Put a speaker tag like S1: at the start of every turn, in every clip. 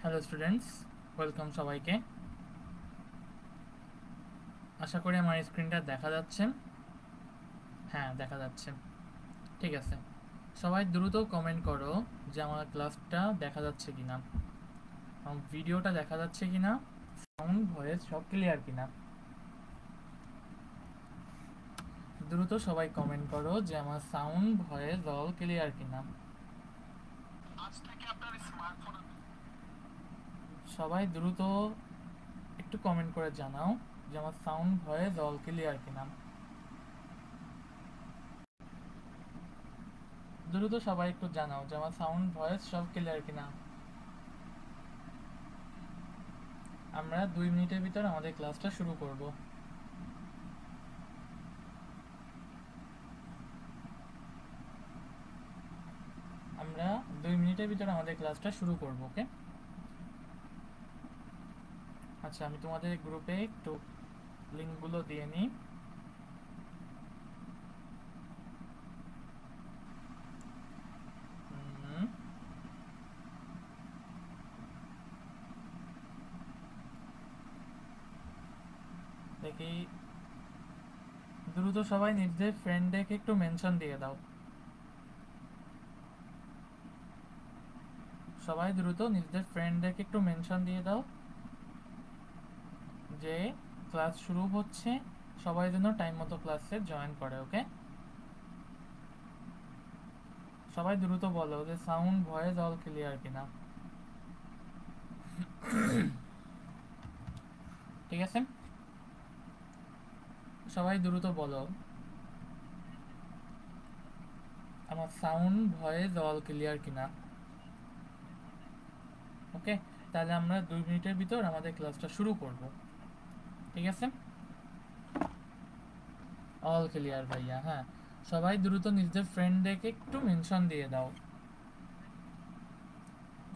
S1: Hello students, welcome সবাইকে। আশা করি আমার স্ক্রিনটা দেখা যাচ্ছে। হ্যাঁ, দেখা যাচ্ছে। ঠিক আছে, সবাই দ্রুত কমেন্ট করো যে আমার ক্লাসটা দেখা যাচ্ছে কিনা, আমার ভিডিওটা দেখা যাচ্ছে কিনা, সাউন্ড ভয়েস সব ক্লিয়ার কিনা। দ্রুত সবাই কমেন্ট করো যে আমার সাউন্ড ভয়েস অল ক্লিয়ার কিনা। সবাই দ্রুত একটু কমেন্ট করে জানাও যে আমার সাউন্ড ভয়েস অল ক্লিয়ার কিনা। দ্রুত সবাই একটু জানাও যে আমার সাউন্ড ভয়েস সব ক্লিয়ার কিনা। আমরা 2 মিনিটের ভিতর আমাদের ক্লাসটা শুরু করব। আমরা 2 মিনিটের ভিতর আমাদের ক্লাসটা শুরু করব। ওকে, আচ্ছা, আমি তোমাদের গ্রুপে একটু লিঙ্কগুলো দিয়ে নিই। দেখি, দ্রুত সবাই নিজেদের ফ্রেন্ডকে একটু মেনশন দিয়ে দাও। সবাই দ্রুত নিজেদের ফ্রেন্ডকে একটু মেনশন দিয়ে দাও যে ক্লাস শুরু হচ্ছে, সবাই যেন টাইম মতো ক্লাসে জয়েন করে। ওকে, সবাই দ্রুত বলো যে সাউন্ড ভয়েস অল ক্লিয়ার কিনা। ঠিক আছে, সবাই দ্রুত বলো আমার সাউন্ড ভয়েস অল ক্লিয়ার কিনা। ওকে, তাহলে আমরা 2 মিনিটের ভিতর আমাদের ক্লাসটা শুরু করব। ঠিক আছে, অল ক্লিয়ার ভাইয়া। হ্যাঁ, সবাই দ্রুত নিজেদের ফ্রেন্ডদেরকে একটু মেনশন দিয়ে দাও।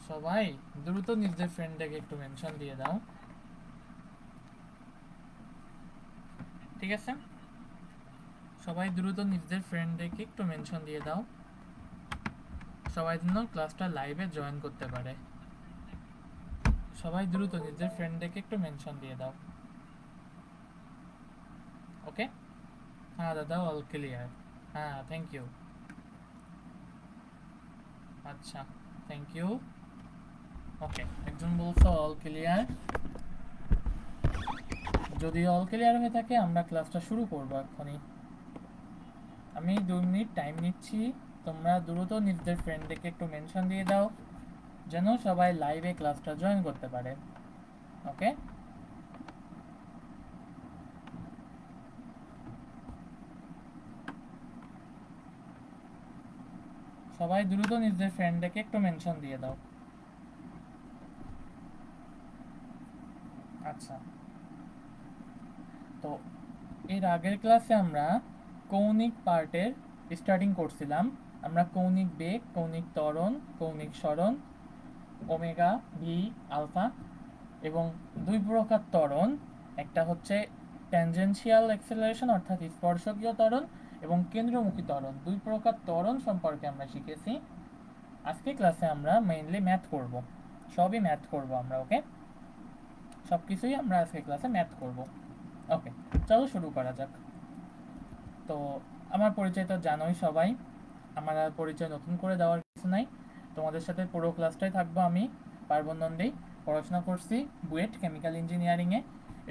S1: সবাই দ্রুত নিজেদের ফ্রেন্ডদেরকে একটু মেনশন দিয়ে দাও। ঠিক আছে, সবাই দ্রুত নিজেদের ফ্রেন্ডদেরকে একটু মেনশন দিয়ে দাও, সবাই যেন ক্লাসটা লাইভে জয়েন করতে পারে। সবাই দ্রুত নিজেদের ফ্রেন্ডদেরকে একটু মেনশন দিয়ে দাও। ওকে, হ্যাঁ দাদা, অল ক্লিয়ার। হ্যাঁ, থ্যাংক ইউ। আচ্ছা, থ্যাংক ইউ। ওকে, একজন বলছো অল ক্লিয়ার। যদি অল ক্লিয়ার হয়ে থাকে আমরা ক্লাসটা শুরু করবো এখনই। আমি 2 মিনিট টাইম নিচ্ছি, তোমরা দ্রুত নিজেদের ফ্রেন্ডদেরকে একটু মেনশন দিয়ে দাও যেন সবাই লাইভে ক্লাসটা জয়েন করতে পারে। ওকে, সবাই দ্রুত নিজেদের ফ্রেন্ডদেরকে একটু মেনশন দিয়ে দাও। আচ্ছা, তো এর আগের ক্লাসে আমরা কৌণিক পার্টের স্টার্টিং করছিলাম। আমরা কৌণিক বেগ, কৌণিক ত্বরণ, কৌণিক সরণ, ওমেগা, ভি, আলফা এবং 2 প্রকার ত্বরণ। একটা হচ্ছে ট্যানজেনশিয়াল অ্যাক্সেলারেশন অর্থাৎ স্পর্শকীয় ত্বরণ এবং কেন্দ্রমুখী ত্বরণ, 2 প্রকার ত্বরণ সম্পর্কে আমরা শিখেছি। আজকে ক্লাসে আমরা মেইনলি ম্যাথ করব, সবই ম্যাথ করব আমরা। ওকে, সব কিছুই আমরা আজকে ক্লাসে ম্যাথ করব। ওকে, চলো শুরু করা যাক। তো আমার পরিচয় তো জানোই সবাই, আমার আর পরিচয় নতুন করে দেওয়ার কিছু নাই। তোমাদের সাথে পুরো ক্লাসটাই থাকবো আমি, পার্বণ নন্দী। পড়াশোনা করছি বুয়েট কেমিক্যাল ইঞ্জিনিয়ারিংয়ে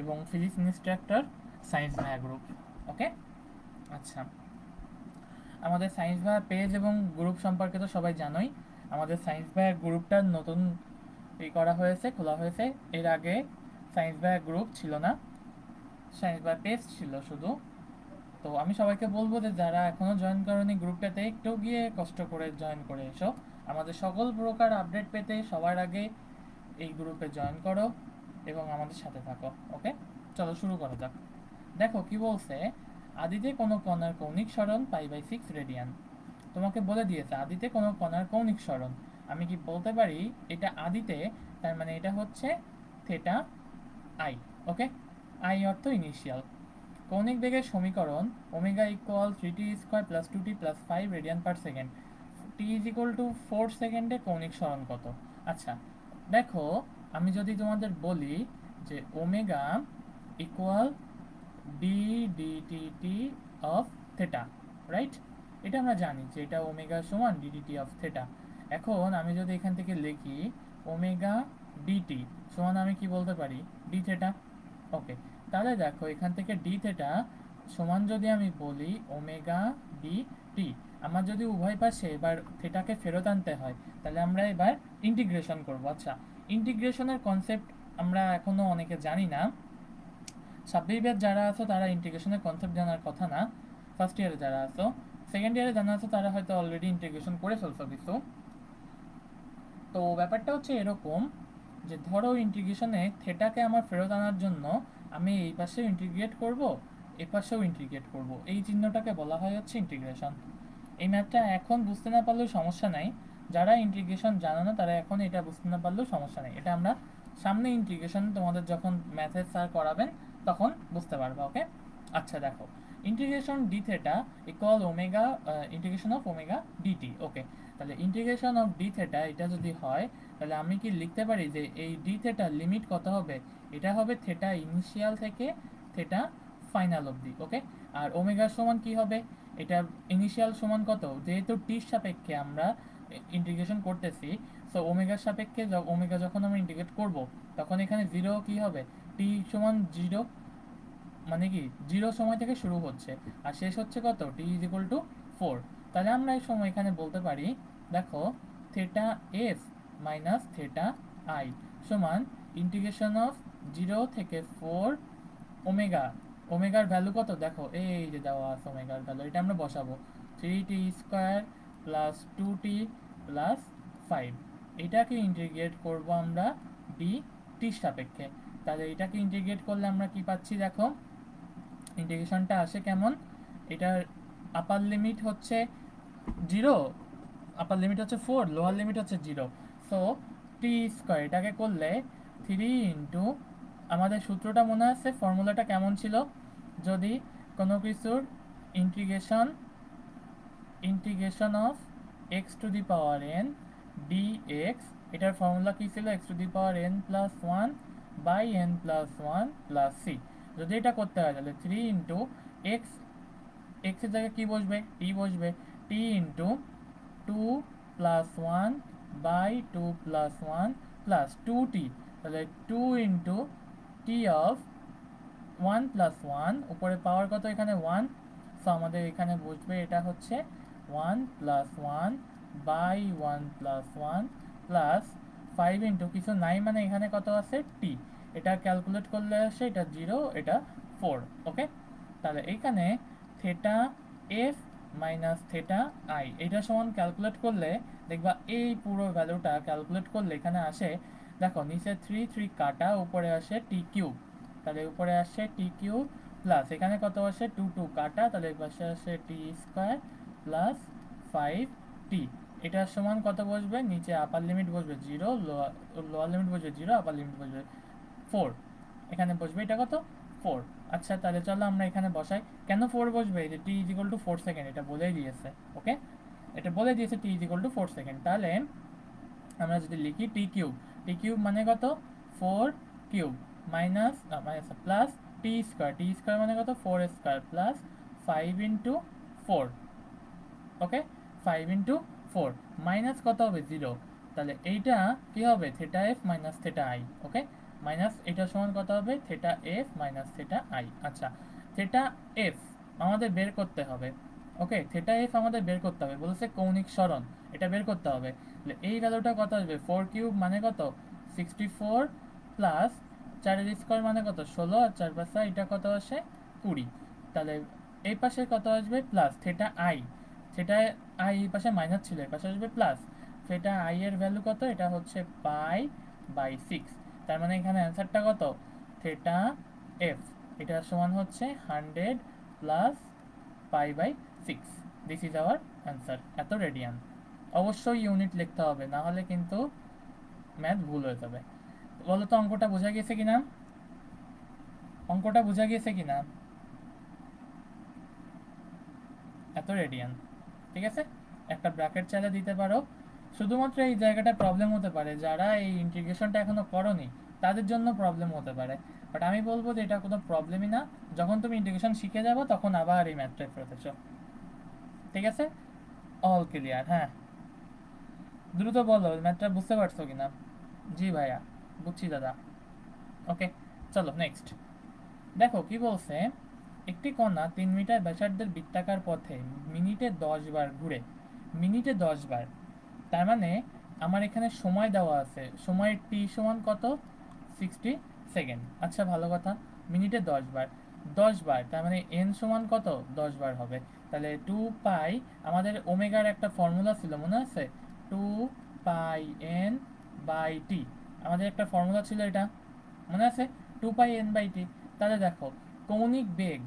S1: এবং ফিজিক্স ইনস্ট্রাক্টর, সায়েন্স ভায়া গ্রুপ। ওকে, আচ্ছা, আমাদের সায়েন্স ভায়া পেজ এবং গ্রুপ সম্পর্কে তো সবাই জানোই। আমাদের সায়েন্স ভায়া গ্রুপটা নতুন করা হয়েছে, খোলা হয়েছে। এর আগে সায়েন্স ভায়া গ্রুপ ছিল না, সায়েন্স ভায়া পেজ ছিল শুধু। তো আমি সবাইকে বলবো যে যারা এখনো জয়েন করোনি গ্রুপটাতে, একটু গিয়ে কষ্ট করে জয়েন করে এসো। আমাদের সকল প্রকার আপডেট পেতে সবার আগে এই গ্রুপে জয়েন করো এবং আমাদের সাথে থাকো। ওকে, চলো শুরু করা যাক। দেখো কি বলছে, আদিতে কোনো কণার কৌণিক সরণ π/6 রেডিয়ান। তোমাকে বলে দিয়েছে আদিতে কোনো কণার কৌণিক সরণ। আমি কি বলতে পারি এটা আদিতে, তার মানে এটা হচ্ছে থেটা আই। ওকে, আই অর্থ ইনিশিয়াল। কৌণিক বেগের সমীকরণ omega equal 3t² plus 2t plus 5 radian per second. T is equal to 4 সেকেন্ডে কৌণিক সরণ কত? আচ্ছা, দেখো আমি যদি তোমাদের বলি যে omega equal d dt of theta, right? এটা আমরা জানি যে এটা ওমেগা সমান ডিডিটি অফ থেটা। এখন আমি যদি এখান থেকে লিখি ওমেগা ডিটি সমান, আমি কি বলতে পারি? D theta. ওকে, তাহলে দেখো এখান থেকে ডি থেটা সমান যদি আমি বলি ওমেগা ডি টি, আমার যদি উভয় পাশে এবার থেটাকে ফেরত আনতে হয়, তাহলে আমরা এবার ইন্টিগ্রেশন করব। আচ্ছা, ইন্টিগ্রেশনের কনসেপ্ট আমরা এখনো অনেকে জানি না। সাব্বির ব্যাচ যারা আছো তারা ইন্টিগ্রেশনের কনসেপ্ট জানার কথা না। ফার্স্ট ইয়ারে যারা আছো, সেকেন্ড ইয়ারে জানা আছো তারা হয়তো অলরেডি ইন্টিগ্রেশন করে ফেলছো কিছু। তো ব্যাপারটা হচ্ছে এরকম যে ধরো ইন্টিগ্রেশনে থেটাকে আমার ফেরত আনার জন্য আমি এই পাশেও ইন্টিগ্রেট করব, এই পাশেও ইন্টিগ্রেট করব, এই চিহ্নটাকে বলা হয় হচ্ছে ইন্টিগ্রেশন। এই ম্যাথটা এখন বুঝতে না পারলেও সমস্যা নাই, যারা ইন্টিগ্রেশন জানো না তারা এখন এটা বুঝতে না পারলেও সমস্যা নেই, এটা আমরা সামনে ইন্টিগ্রেশন তোমাদের যখন ম্যাথের স্যার করাবেন তখন বুঝতে পারবা। ওকে, আচ্ছা দেখো integration d theta equal omega integration of omega d t. Okay, তাহলে ইন্টিগ্রেশন অফ ডি থেটা এটা যদি হয়, তাহলে আমি কি লিখতে পারি যে এই ডি থেটা লিমিট কত হবে? এটা হবে থেটা ইনিশিয়াল থেকে থেটা ফাইনাল অবধি। ওকে, আর ওমেগার সমান কি হবে? এটা ইনিশিয়াল সমান কত, যেহেতু টির সাপেক্ষে আমরা ইন্টিগ্রেশন করতেছি, সো ওমেগার সাপেক্ষে ওমেগা যখন আমরা ইন্টিগ্রেট করব তখন এখানে জিরো কি হবে? টি সমান জিরো, মানে কি জিরো সময় থেকে শুরু হচ্ছে আর শেষ হচ্ছে কত? টি ইজ ইকুয়াল টু 4। তাহলে আমরা এই সময় এখানে বলতে পারি, দেখো theta F minus theta I সমান ইন্টিগ্রেশন অফ 0 থেকে 4 ওমেগা। ওমেগার ভ্যালু কত? দেখো এই যে দেওয়া আছে ওমেগার ভ্যালু, এটা আমরা বসাবো 3t square plus 2t plus 5। এটাকে ইন্টিগ্রেট করব আমরা ডি টির সাপেক্ষে। তাহলে এটাকে ইন্টিগ্রেট করলে আমরা কি পাচ্ছি? দেখো ইন্টিগ্রেশনটা আসে কেমন, এটার আপার লিমিট হচ্ছে 0, আপার লিমিট হচ্ছে 4, লোয়ার লিমিট হচ্ছে 0। সো টি স্কোয়ার এটাকে করলে 3 ইন্টু, আমাদের সূত্রটা মনে আছে, ফর্মুলাটা কেমন ছিল? যদি কোনো কিছুর integration integration of x to the power n d x, এটার ফর্মুলা কী ছিল? X to the power n plus one by n plus one plus c. যদি এটা করতে হয় তাহলে 3 ইন্টু এক্স, এক্সের জায়গায় কী বসবে? টি বসবে, t into 2 plus one by 2 plus one plus 2t, তাহলে 2 ইন্টু টি অফ 1 প্লাস 1, উপরে পাওয়ার কত? এখানে 1, সো আমাদের এখানে বসবে এটা হচ্ছে 1 plus 1 by 1 plus 1 plus 5 into কিছু নাই, মানে এখানে কত আছে? টি। এটা ক্যালকুলেট করলে আসে এটা 0, এটা 4। ওকে, তাহলে এইখানে theta F minus theta I এটা সমান ক্যালকুলেট করলে দেখবা এই পুরো ভ্যালুটা ক্যালকুলেট করলে এখানে আসে, দেখো নিচে 3 3 কাটা, উপরে আসে টি কিউব, তাহলে উপরে আসে টি কিউব প্লাস এখানে কত আসে? 2 2 কাটা, তাহলে পাশে আসে টি স্কোয়ার প্লাস 5t। এটার সমান কত বসবে? নিচে আপার লিমিট বসবে 0, লোয়ার লিমিট বসবে 0, আপার লিমিট বসবে 4, এখানে বসবে এটা কত? 4। আচ্ছা তাহলে চলো আমরা এখানে বসাই। কেন 4 বসবে? এই যে টি ইজ ইকুয়াল টু 4 সেকেন্ড, এটা বলেই দিয়েছে। ওকে, এটা বলে দিয়েছে টি ইজ ইকুয়াল টু 4 সেকেন্ড। তাহলে আমরা যদি লিখি টি কিউব, টি কিউব মানে কত? 4 কিউব মাইনাস প্লাস টি স্কোয়ার, টি স্কোয়ার মানে কত? 4 স্কোয়ার প্লাস 5 ইন্টু 4। ওকে, 5 ইন্টু 4 মাইনাস কত হবে? 0। তাহলে এইটা কি হবে? Theta F minus theta I. Okay, minus এটা সমান কত হবে? Theta F minus theta I. আচ্ছা, থেটা এফ আমাদের বের করতে হবে। ওকে, থেটা এফ আমাদের বের করতে হবে, বলেছে কৌণিক সরণ, এটা বের করতে হবে। তাহলে এই ভ্যালুটা কত আসবে? 4 কিউব মানে কত? 64 প্লাস 4 এর স্কোয়ার মানে কত? 16, আর 4 পাশে এটা কত আসে? 20। তাহলে এই পাশে কত আসবে? প্লাস থেটা আই, সেটা আই এই পাশে মাইনাস ছিল, এই পাশে আসবে প্লাস। সেটা আই এর ভ্যালু কত? এটা হচ্ছে পাই বাই 6। তার মানে এখানে অ্যান্সারটা কত? থেটা এফ এটা সমান হচ্ছে 100 plus pi by 6। This is our answer. এত রেডিয়ান। অবশ্যই ইউনিট লিখতে হবে, না হলে কিন্তু ম্যাথ ভুল হয়ে যাবে। বলো তো অঙ্কটা বোঝা গেছে কিনা? অঙ্কটা বোঝা গেছে কিনা? এত রেডিয়ান। ঠিক আছে, একটা ব্র্যাকেট চাইলে দিতে পারো, শুধুমাত্র এই জায়গাটা প্রবলেম হতে পারে, যারা এই ইন্টিগ্রেশনটা এখনো করনি তাদের জন্য প্রবলেম হতে পারে, বাট আমি বলবো যে এটা কোনো প্রবলেমই না। যখন তুমি ইন্টিগ্রেশন শিখে যাবো তখন আবার এই ম্যাথটায় ফেরত এসো। ঠিক আছে, অল ক্লিয়ার? হ্যাঁ, দ্রুত বলো ম্যাথটা বুঝতে পারছো কিনা। জি ভাইয়া, বুঝছি দাদা। ওকে, চলো নেক্সট। দেখো কি বলছে, একটি কণা 3 মিটার ব্যাসার্ধের বৃত্তাকার পথে মিনিটে 10 বার ঘুরে। মিনিটে 10 বার, তার মানে আমার এখানে সময় দেওয়া আছে, সময়ের টি সমান কত? 60 সেকেন্ড। আচ্ছা ভালো কথা, মিনিটে 10 বার, 10 বার তার মানে এন সমান কত? 10 বার হবে। তাহলে 2 পাই, আমাদের ওমেগার একটা ফর্মুলা ছিল মনে আছে, 2 পাই এন/টি, আমাদের একটা ফর্মুলা ছিল এটা, মনে আছে? 2 পাই এন/টি। তাহলে দেখো কৌণিক বেগ,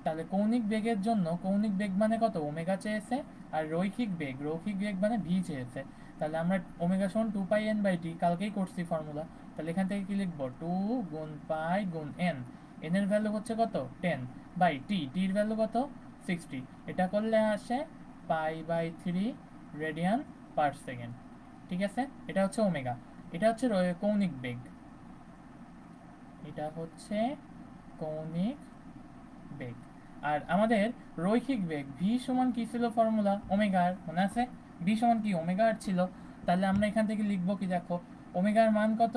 S1: তাহলে কৌণিক বেগের জন্য, কৌণিক বেগ মানে কত? ওমেগা চেয়েছে, আর রৈখিক বেগ, রৈখিক বেগ মানে ভি চেয়েছে। তাহলে আমরা ওমেগা সমান 2 পাই এন/টি কালকেই করছি ফর্মুলা। তাহলে এখান থেকে কি লিখবো? 2 গুণ পাই গুণ এন, এন এর ভ্যালু হচ্ছে কত? 10 বাই টি, টির ভ্যালু কত? 60। এটা করলে আসে পাই/3 রেডিয়ান পার সেকেন্ড। ঠিক আছে, এটা হচ্ছে ওমেগা, এটা হচ্ছে কৌণিক বেগ, এটা হচ্ছে কৌণিক বেগ। আর আমাদের রৈখিক বেগ ভি সমান কি ছিল ফর্মুলা? ওমেগা আর, মনে আছে? ভি সমান কি? ওমেগা আর ছিল। তাহলে আমরা এখান থেকে লিখবো কি দেখো, ওমেগার মান কত?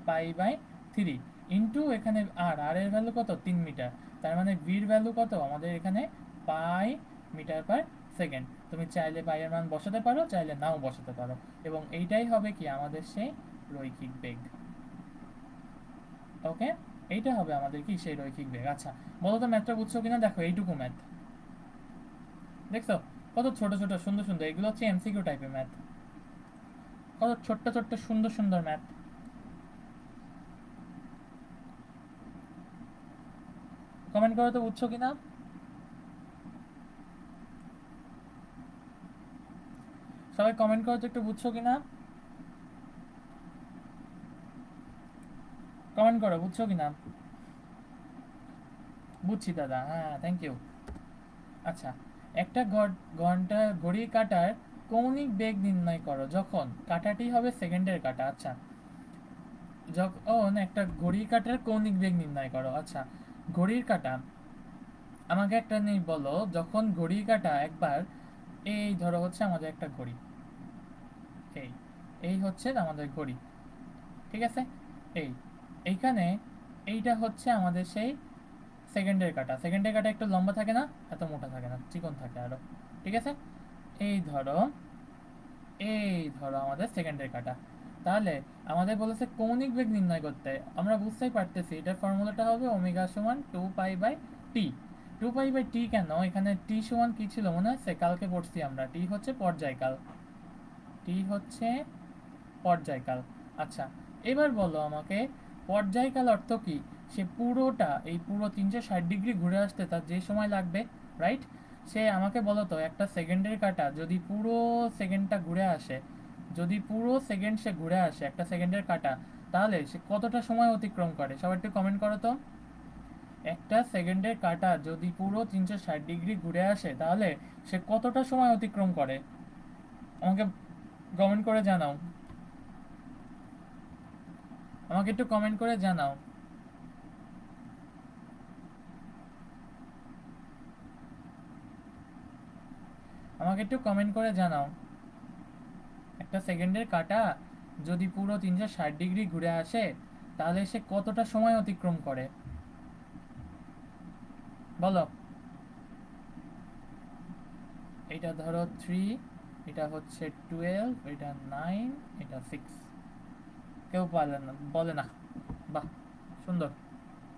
S1: পাই/3 ইন্টু এখানে আর, আর এর ভ্যালু কত? 3 মিটার, তার মানে ভির ভ্যালু কত আমাদের এখানে? পাই মিটার পার সেকেন্ড। তুমি চাইলে পাই এর মান বসাতে পারো, চাইলে নাও বসাতে পারো, এবং এইটাই হবে কি আমাদের সেই রৈখিক বেগ। ওকে, এইটা হবে আমাদের কি সেই রৈখিক বেগ। আচ্ছা বলো তো ম্যাথটা বুঝছো কিনা? দেখো এইটুকু ম্যাথ দেখছো, কত ছোট ছোট সুন্দর সুন্দর, এগুলো হচ্ছে এমসিকিউ টাইপের ম্যাথ, কত ছোট্ট ছোট্ট সুন্দর সুন্দর ম্যাথ। কমেন্ট করো তো বুঝছো কিনা, সবাই কমেন্ট করো তো একটু বুঝছো কিনা, কমেন্ট করো বুঝছো কিনা। বুঝছি দাদা, হ্যাঁ থ্যাংক ইউ। আচ্ছা, একটা ঘন্টা ঘড়ির কাঁটার কৌণিক বেগ নির্ণয় করো যখন কাঁটাটি হবে সেকেন্ডের কাঁটা। আচ্ছা, যখন একটা ঘড়ির কাঁটার কৌণিক বেগ নির্ণয় করো। আচ্ছা, ঘড়ির কাঁটা, আমাকে একটা জিনিস বলো, যখন ঘড়ির কাঁটা একবার, এই ধরো হচ্ছে আমাদের একটা ঘড়ি, এই এই হচ্ছে আমাদের ঘড়ি, ঠিক আছে? এই এইখানে এইটা হচ্ছে আমাদের সেই সেকেন্ডের কাঁটা। সেকেন্ডের কাঁটা একটু লম্বা থাকে না, এত মোটা থাকে না, চিকন থাকে আরো, ঠিক আছে? এই ধরো, এই ধরো আমাদের সেকেন্ডের কাঁটা। তাহলে আমাদের বলেছে কৌণিক বেগ নির্ণয় করতে, আমরা বুঝতেই পারতেছি এটার ফর্মুলাটা হবে ওমেগা সমান 2 পাই/টি। 2 পাই/টি কেন? এখানে টি সমান কি ছিল মনে আছে? কালকে পড়ছি আমরা, টি হচ্ছে পর্যায়কাল, টি হচ্ছে পর্যায়কাল। আচ্ছা, এবার বলো আমাকে পর্যায়কাল অর্থ কি? সে পুরোটা, এই পুরো 360 ডিগ্রি ঘুরে আসতে তার যে সময় লাগবে, রাইট? সে আমাকে বলো তো একটা সেকেন্ডের কাঁটা যদি পুরো সেকেন্ডটা ঘুরে আসে, যদি পুরো সেকেন্ড সে ঘুরে আসে একটা সেকেন্ডের কাঁটা, তাহলে সে কতটা সময় অতিক্রম করে? সবাই একটু কমেন্ট করো তো। একটা সেকেন্ডের কাঁটা যদি পুরো 360 ডিগ্রি ঘুরে আসে তাহলে সে কতটা সময় অতিক্রম করে? আমাকে কমেন্ট করে জানাও, আমাকে একটু কমেন্ট করে জানাও। আমাকে একটু কমেন্ট করে জানাও, একটা সেকেন্ডের কাঁটা যদি পুরো 360 ডিগ্রি ঘুরে আসে তাহলে সে কতটা সময় অতিক্রম করে বলো। এটা ধরো 3, এটা হচ্ছে 12, এটা 9, এটা 6। কেউ বলে না, বলে না? বাহ, সুন্দর,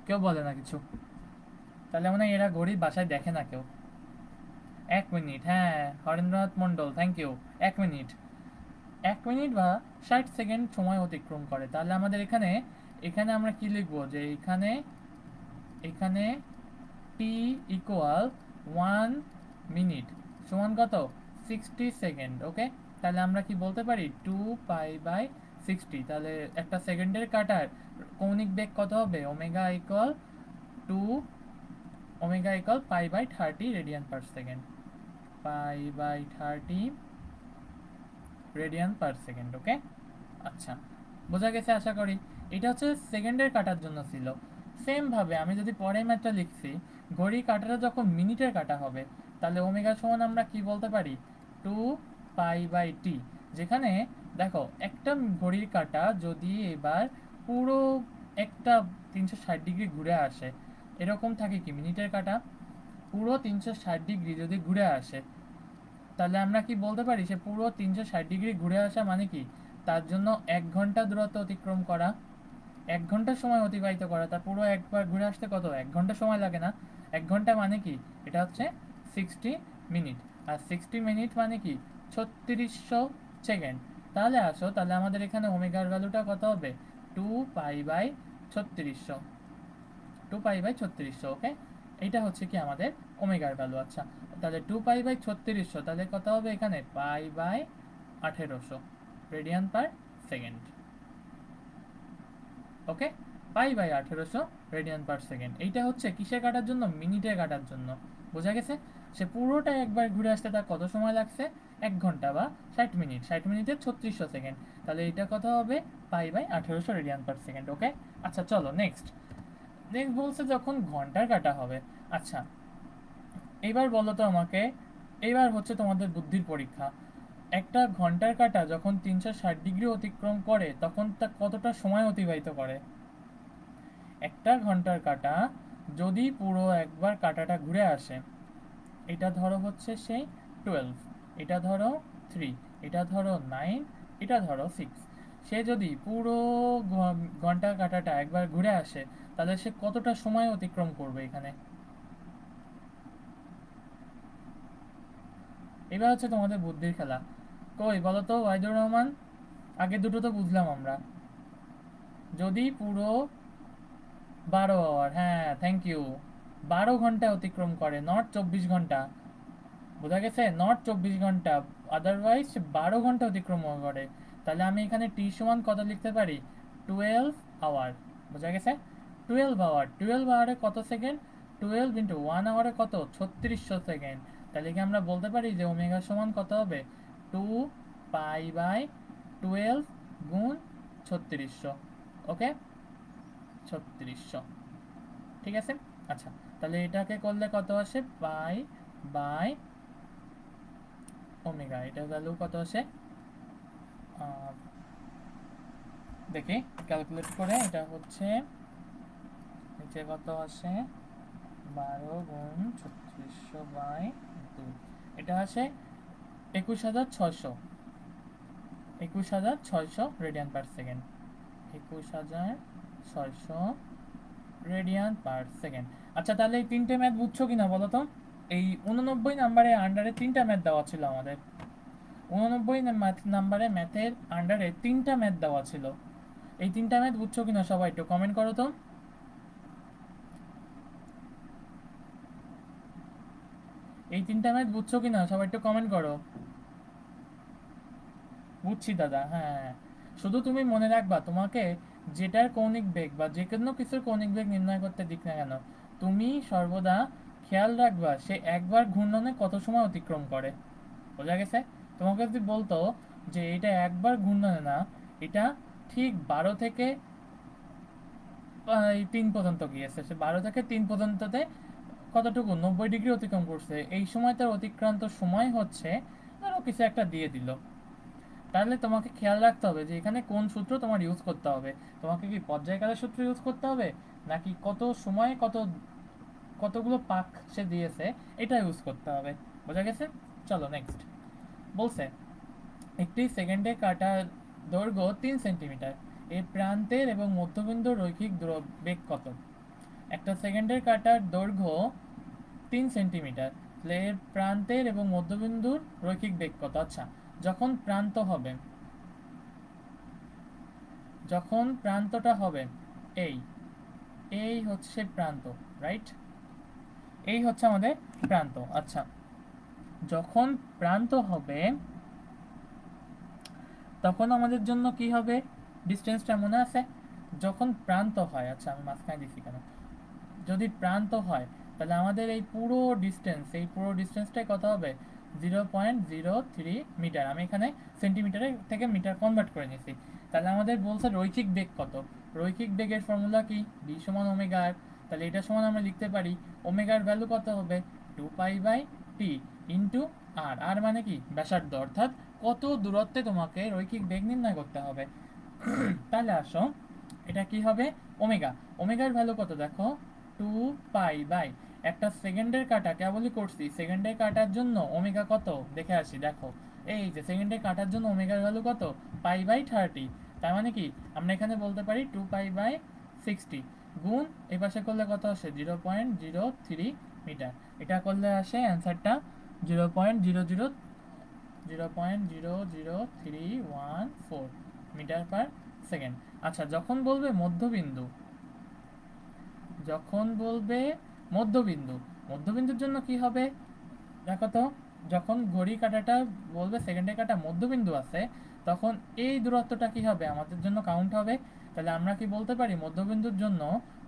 S1: কেউ বলে না কিছু। তাহলে মানে এরা ঘড়ির বাসায় দেখে না কেউ। 1 মিনিট, হ্যাঁ Harendranath Mondal, thank you. 1 minute, 1 minute বা 60 সেকেন্ড সময় অতিক্রম করে। তাহলে আমাদের এখানে, এখানে আমরা কি লিখবো যে এখানে, এখানে টি ইকুয়াল 1 মিনিট সমান কত? 60 সেকেন্ড। ওকে, তাহলে আমরা কি বলতে পারি? 2 পাই/60। তাহলে একটা সেকেন্ডের কাটার কৌণিক বেগ কত হবে? ওমেগা ইকুয়াল 2, ওমেগা ইকুয়াল পাই/30 রেডিয়ান পার সেকেন্ড। পাই/30 রেডিয়ান পার সেকেন্ড। ওকে, আচ্ছা, বোঝা গেছে আশা করি। এটা হচ্ছে সেকেন্ডের কাটার জন্য ছিল। সেম ভাবে আমি যদি পরের ম্যাথটা লিখছি, ঘড়ির কাঁটাটা যখন মিনিটের কাটা হবে, তাহলে ওমেগা সমান আমরা কি বলতে পারি, 2 পাই/টি। যেখানে দেখো একটা ঘড়ির কাঁটা যদি এবার পুরো একটা 360 ডিগ্রি ঘুরে আসে, এরকম থাকে কি মিনিটের কাঁটা পুরো 360 ডিগ্রি যদি ঘুরে আসে, তাহলে আমরা কি বলতে পারি সে পুরো 360 ডিগ্রি ঘুরে আসা মানে কি, তার জন্য 1 ঘন্টা দূরত্ব অতিক্রম করা, 1 ঘন্টা সময় অতিবাহিত করা। তা পুরো একবার ঘুরে আসতে কত, 1 ঘন্টা সময় লাগে না? 1 ঘন্টা মানে কি, এটা হচ্ছে 60 মিনিট। আর 60 মিনিট মানে কি 3600 সেকেন্ড। তাহলে আসো, তাহলে আমাদের এখানে ওমেগার ভ্যালুটা কত হবে, 2 পাই/3600। 2 পাই/3600। ওকে, এইটা হচ্ছে কি আমাদের ওমেগার ভ্যালু। আচ্ছা, তাহলে 2 পাই/3600, তাহলে কত হবে এখানে, পাই/1800 রেডিয়ান পার সেকেন্ড। ওকে, পাই/1800 রেডিয়ান পার সেকেন্ড। এইটা হচ্ছে কিসে কাটার জন্য, মিনিটে কাটার জন্য। বোঝা গেছে? সে পুরোটা একবার ঘুরে আসতে তার কত সময় লাগছে, 1 ঘন্টা বা 60 মিনিট, 60 মিনিটে 3600 সেকেন্ড। তাহলে এটা কত হবে, পাই/1800 রেডিয়ান পার সেকেন্ড। ওকে, আচ্ছা চলো নেক্সট। নেক্সট বলছে যখন ঘন্টার কাটা হবে। আচ্ছা, এবার বলো তো আমাকে, এবার হচ্ছে তোমাদের বুদ্ধির পরীক্ষা। একটা ঘন্টার কাঁটা যখন 360 ডিগ্রি অতিক্রম করে তখন তা কতটা সময় অতিবাহিত করে? একটা ঘন্টার কাঁটা যদি পুরো একবার কাঁটাটা ঘুরে আসে, এটা ধরো হচ্ছে সেই 12, এটা ধরো 3, এটা ধরো 9, এটা ধরো 6। সে যদি পুরো ঘন্টার কাঁটাটা একবার ঘুরে আসে, তাহলে সে কতটা সময় অতিক্রম করবে এখানে? এবার হচ্ছে তোমাদের বুদ্ধির খেলা। কই বলো তো ওয়াহিদুর রহমান, আগে দুটো তো বুঝলাম আমরা। যদি পুরো 12 আওয়ার, হ্যাঁ থ্যাংক ইউ, 12 ঘন্টা অতিক্রম করে, নট 24 ঘন্টা। বোঝা গেছে, নট 24 ঘন্টা, আদারওয়াইজ 12 ঘন্টা অতিক্রম করে। তাহলে আমি এখানে টি সমান কত লিখতে পারি, 12 আওয়ার। বোঝা গেছে, 12 আওয়ার, 12 আওয়ারে কত সেকেন্ড, 12 × 1 আওয়ারে কত, 3600 সেকেন্ড। তাহলে কি আমরা বলতে পারি যে ওমেগা সমান কত হবে, 2 পাই/12 গুণ 3600। ওকে, 3600, ঠিক আছে। আচ্ছা, তাহলে এটাকে করলে কত আসে, পাই/ওমেগা, এটার ভ্যালু কত আসে, দেখি ক্যালকুলেট করে। এটা হচ্ছে নিচে কত আসে, 12 গুণ 3600/2, এটা আসে 21600, 21600 radian per second. 21600 radian per second. আচ্ছা, তাহলে এই তিনটে ম্যাথ বুঝছো কিনা বলো তো? এই 89 নাম্বারের আন্ডারে তিনটা ম্যাথ দেওয়া ছিল আমাদের। 89 নাম্বারে ম্যাথের আন্ডারে তিনটা ম্যাথ দেওয়া ছিল। এই তিনটা ম্যাথ বুঝছো কিনা সবাই একটু কমেন্ট করো তো। এই তিনটা ম্যাথ বুঝছো কিনা সবাই একটু কমেন্ট করো। বুঝছি দাদা, হ্যাঁ। শুধু তুমি মনে রাখবা, তোমাকে যেটার কৌণিক বেগ বা যে কোনো কিছুর কৌণিক বেগ নির্ণয় করতে দিক না কেন, তুমি সর্বদা খেয়াল রাখবা সে একবার ঘূর্ণনে কত সময় অতিক্রম করে। বোঝা গেছে? তোমাকে যদি বলতো যে এটা একবার ঘূর্ণনে না, এটা ঠিক 12 থেকে 3 পর্যন্ত গিয়েছে, সে 12 থেকে 3 পর্যন্ততে কতটুকু 90 ডিগ্রি অতিক্রম করছে, এই সময় তার অতিক্রান্ত সময় হচ্ছে, ধরো কিছু একটা দিয়ে দিল, তাহলে তোমাকে খেয়াল রাখতে হবে যে এখানে কোন সূত্র তোমার ইউজ করতে হবে। তোমাকে কি পর্যায়কালের সূত্র ইউজ করতে হবে, নাকি কত সময় কতগুলো পাক সে দিয়েছে এটা ইউজ করতে হবে। বোঝা গেছে? চলো নেক্সট। বলছে একটি সেকেন্ডে কাটা দৈর্ঘ্য 3 সেন্টিমিটার, এর প্রান্তের এবং মধ্যবিন্দুর রৈখিক বেগ কত? একটা সেকেন্ডের কাটার দৈর্ঘ্য 3 সেন্টিমিটার, তাহলে এর প্রান্তের এবং মধ্যবিন্দুর রৈখিক বেগ কত? আচ্ছা, যখন প্রান্ত হবে, যখন প্রান্তটা হবে এই এই হচ্ছে প্রান্ত, রাইট? এই হচ্ছে আমাদের প্রান্ত। আচ্ছা, যখন প্রান্ত হবে তখন আমাদের জন্য কি হবে, ডিস্টেন্সটা মনে আছে? যখন প্রান্ত হয়, আচ্ছা আমি মাঝখানে দিচ্ছি কেন, যদি প্রান্ত হয় তাহলে আমাদের এই পুরো ডিস্টেন্সটাই কত হবে, 0.03 মিটার। আমি এখানে সেন্টিমিটারে থেকে মিটার কনভার্ট করে নিয়েছি। তাহলে আমাদের বলছে রৈখিক বেগ কত। রৈখিক বেগের ফর্মুলা কি, বি সমান ওমেগা আর। তাহলে এটা সমান আমরা লিখতে পারি ওমেগার ভ্যালু কত হবে, 2π/t ইন্টু আর। আর মানে কি, ব্যাসার্ধ, অর্থাৎ কত দূরত্বে তোমাকে রৈখিক বেগ নির্ণয় করতে হবে। তাহলে আসো, এটা কি হবে, ওমেগা। ওমেগার ভ্যালু কত দেখো, 2π/, একটা সেকেন্ডের কাটা কেবলই করছি, সেকেন্ডের কাটার জন্য ওমেগা কত দেখে আসি। দেখো এই যে সেকেন্ডের কাটার জন্য ওমেগার ভ্যালু কত, π/30। তার মানে কি আমরা এখানে বলতে পারি 2π/60 গুণ এই পাশে করলে কত আসে, 0.03 মিটার। এটা করলে আসে অ্যান্সারটা 0.00314 মিটার পার সেকেন্ড। আচ্ছা, যখন বলবে মধ্যবিন্দু, যখন বলবে মধ্যবিন্দু, মধ্যবিন্দুর জন্য কি হবে দেখো তো, যখন ঘড়ি কাঁটাটা বলবে সেকেন্ডের কাঁটা মধ্যবিন্দু আছে, তখন এই দূরত্বটা কি হবে আমাদের জন্য কাউন্ট হবে। তাহলে আমরা কি বলতে পারি মধ্যবিন্দুর জন্য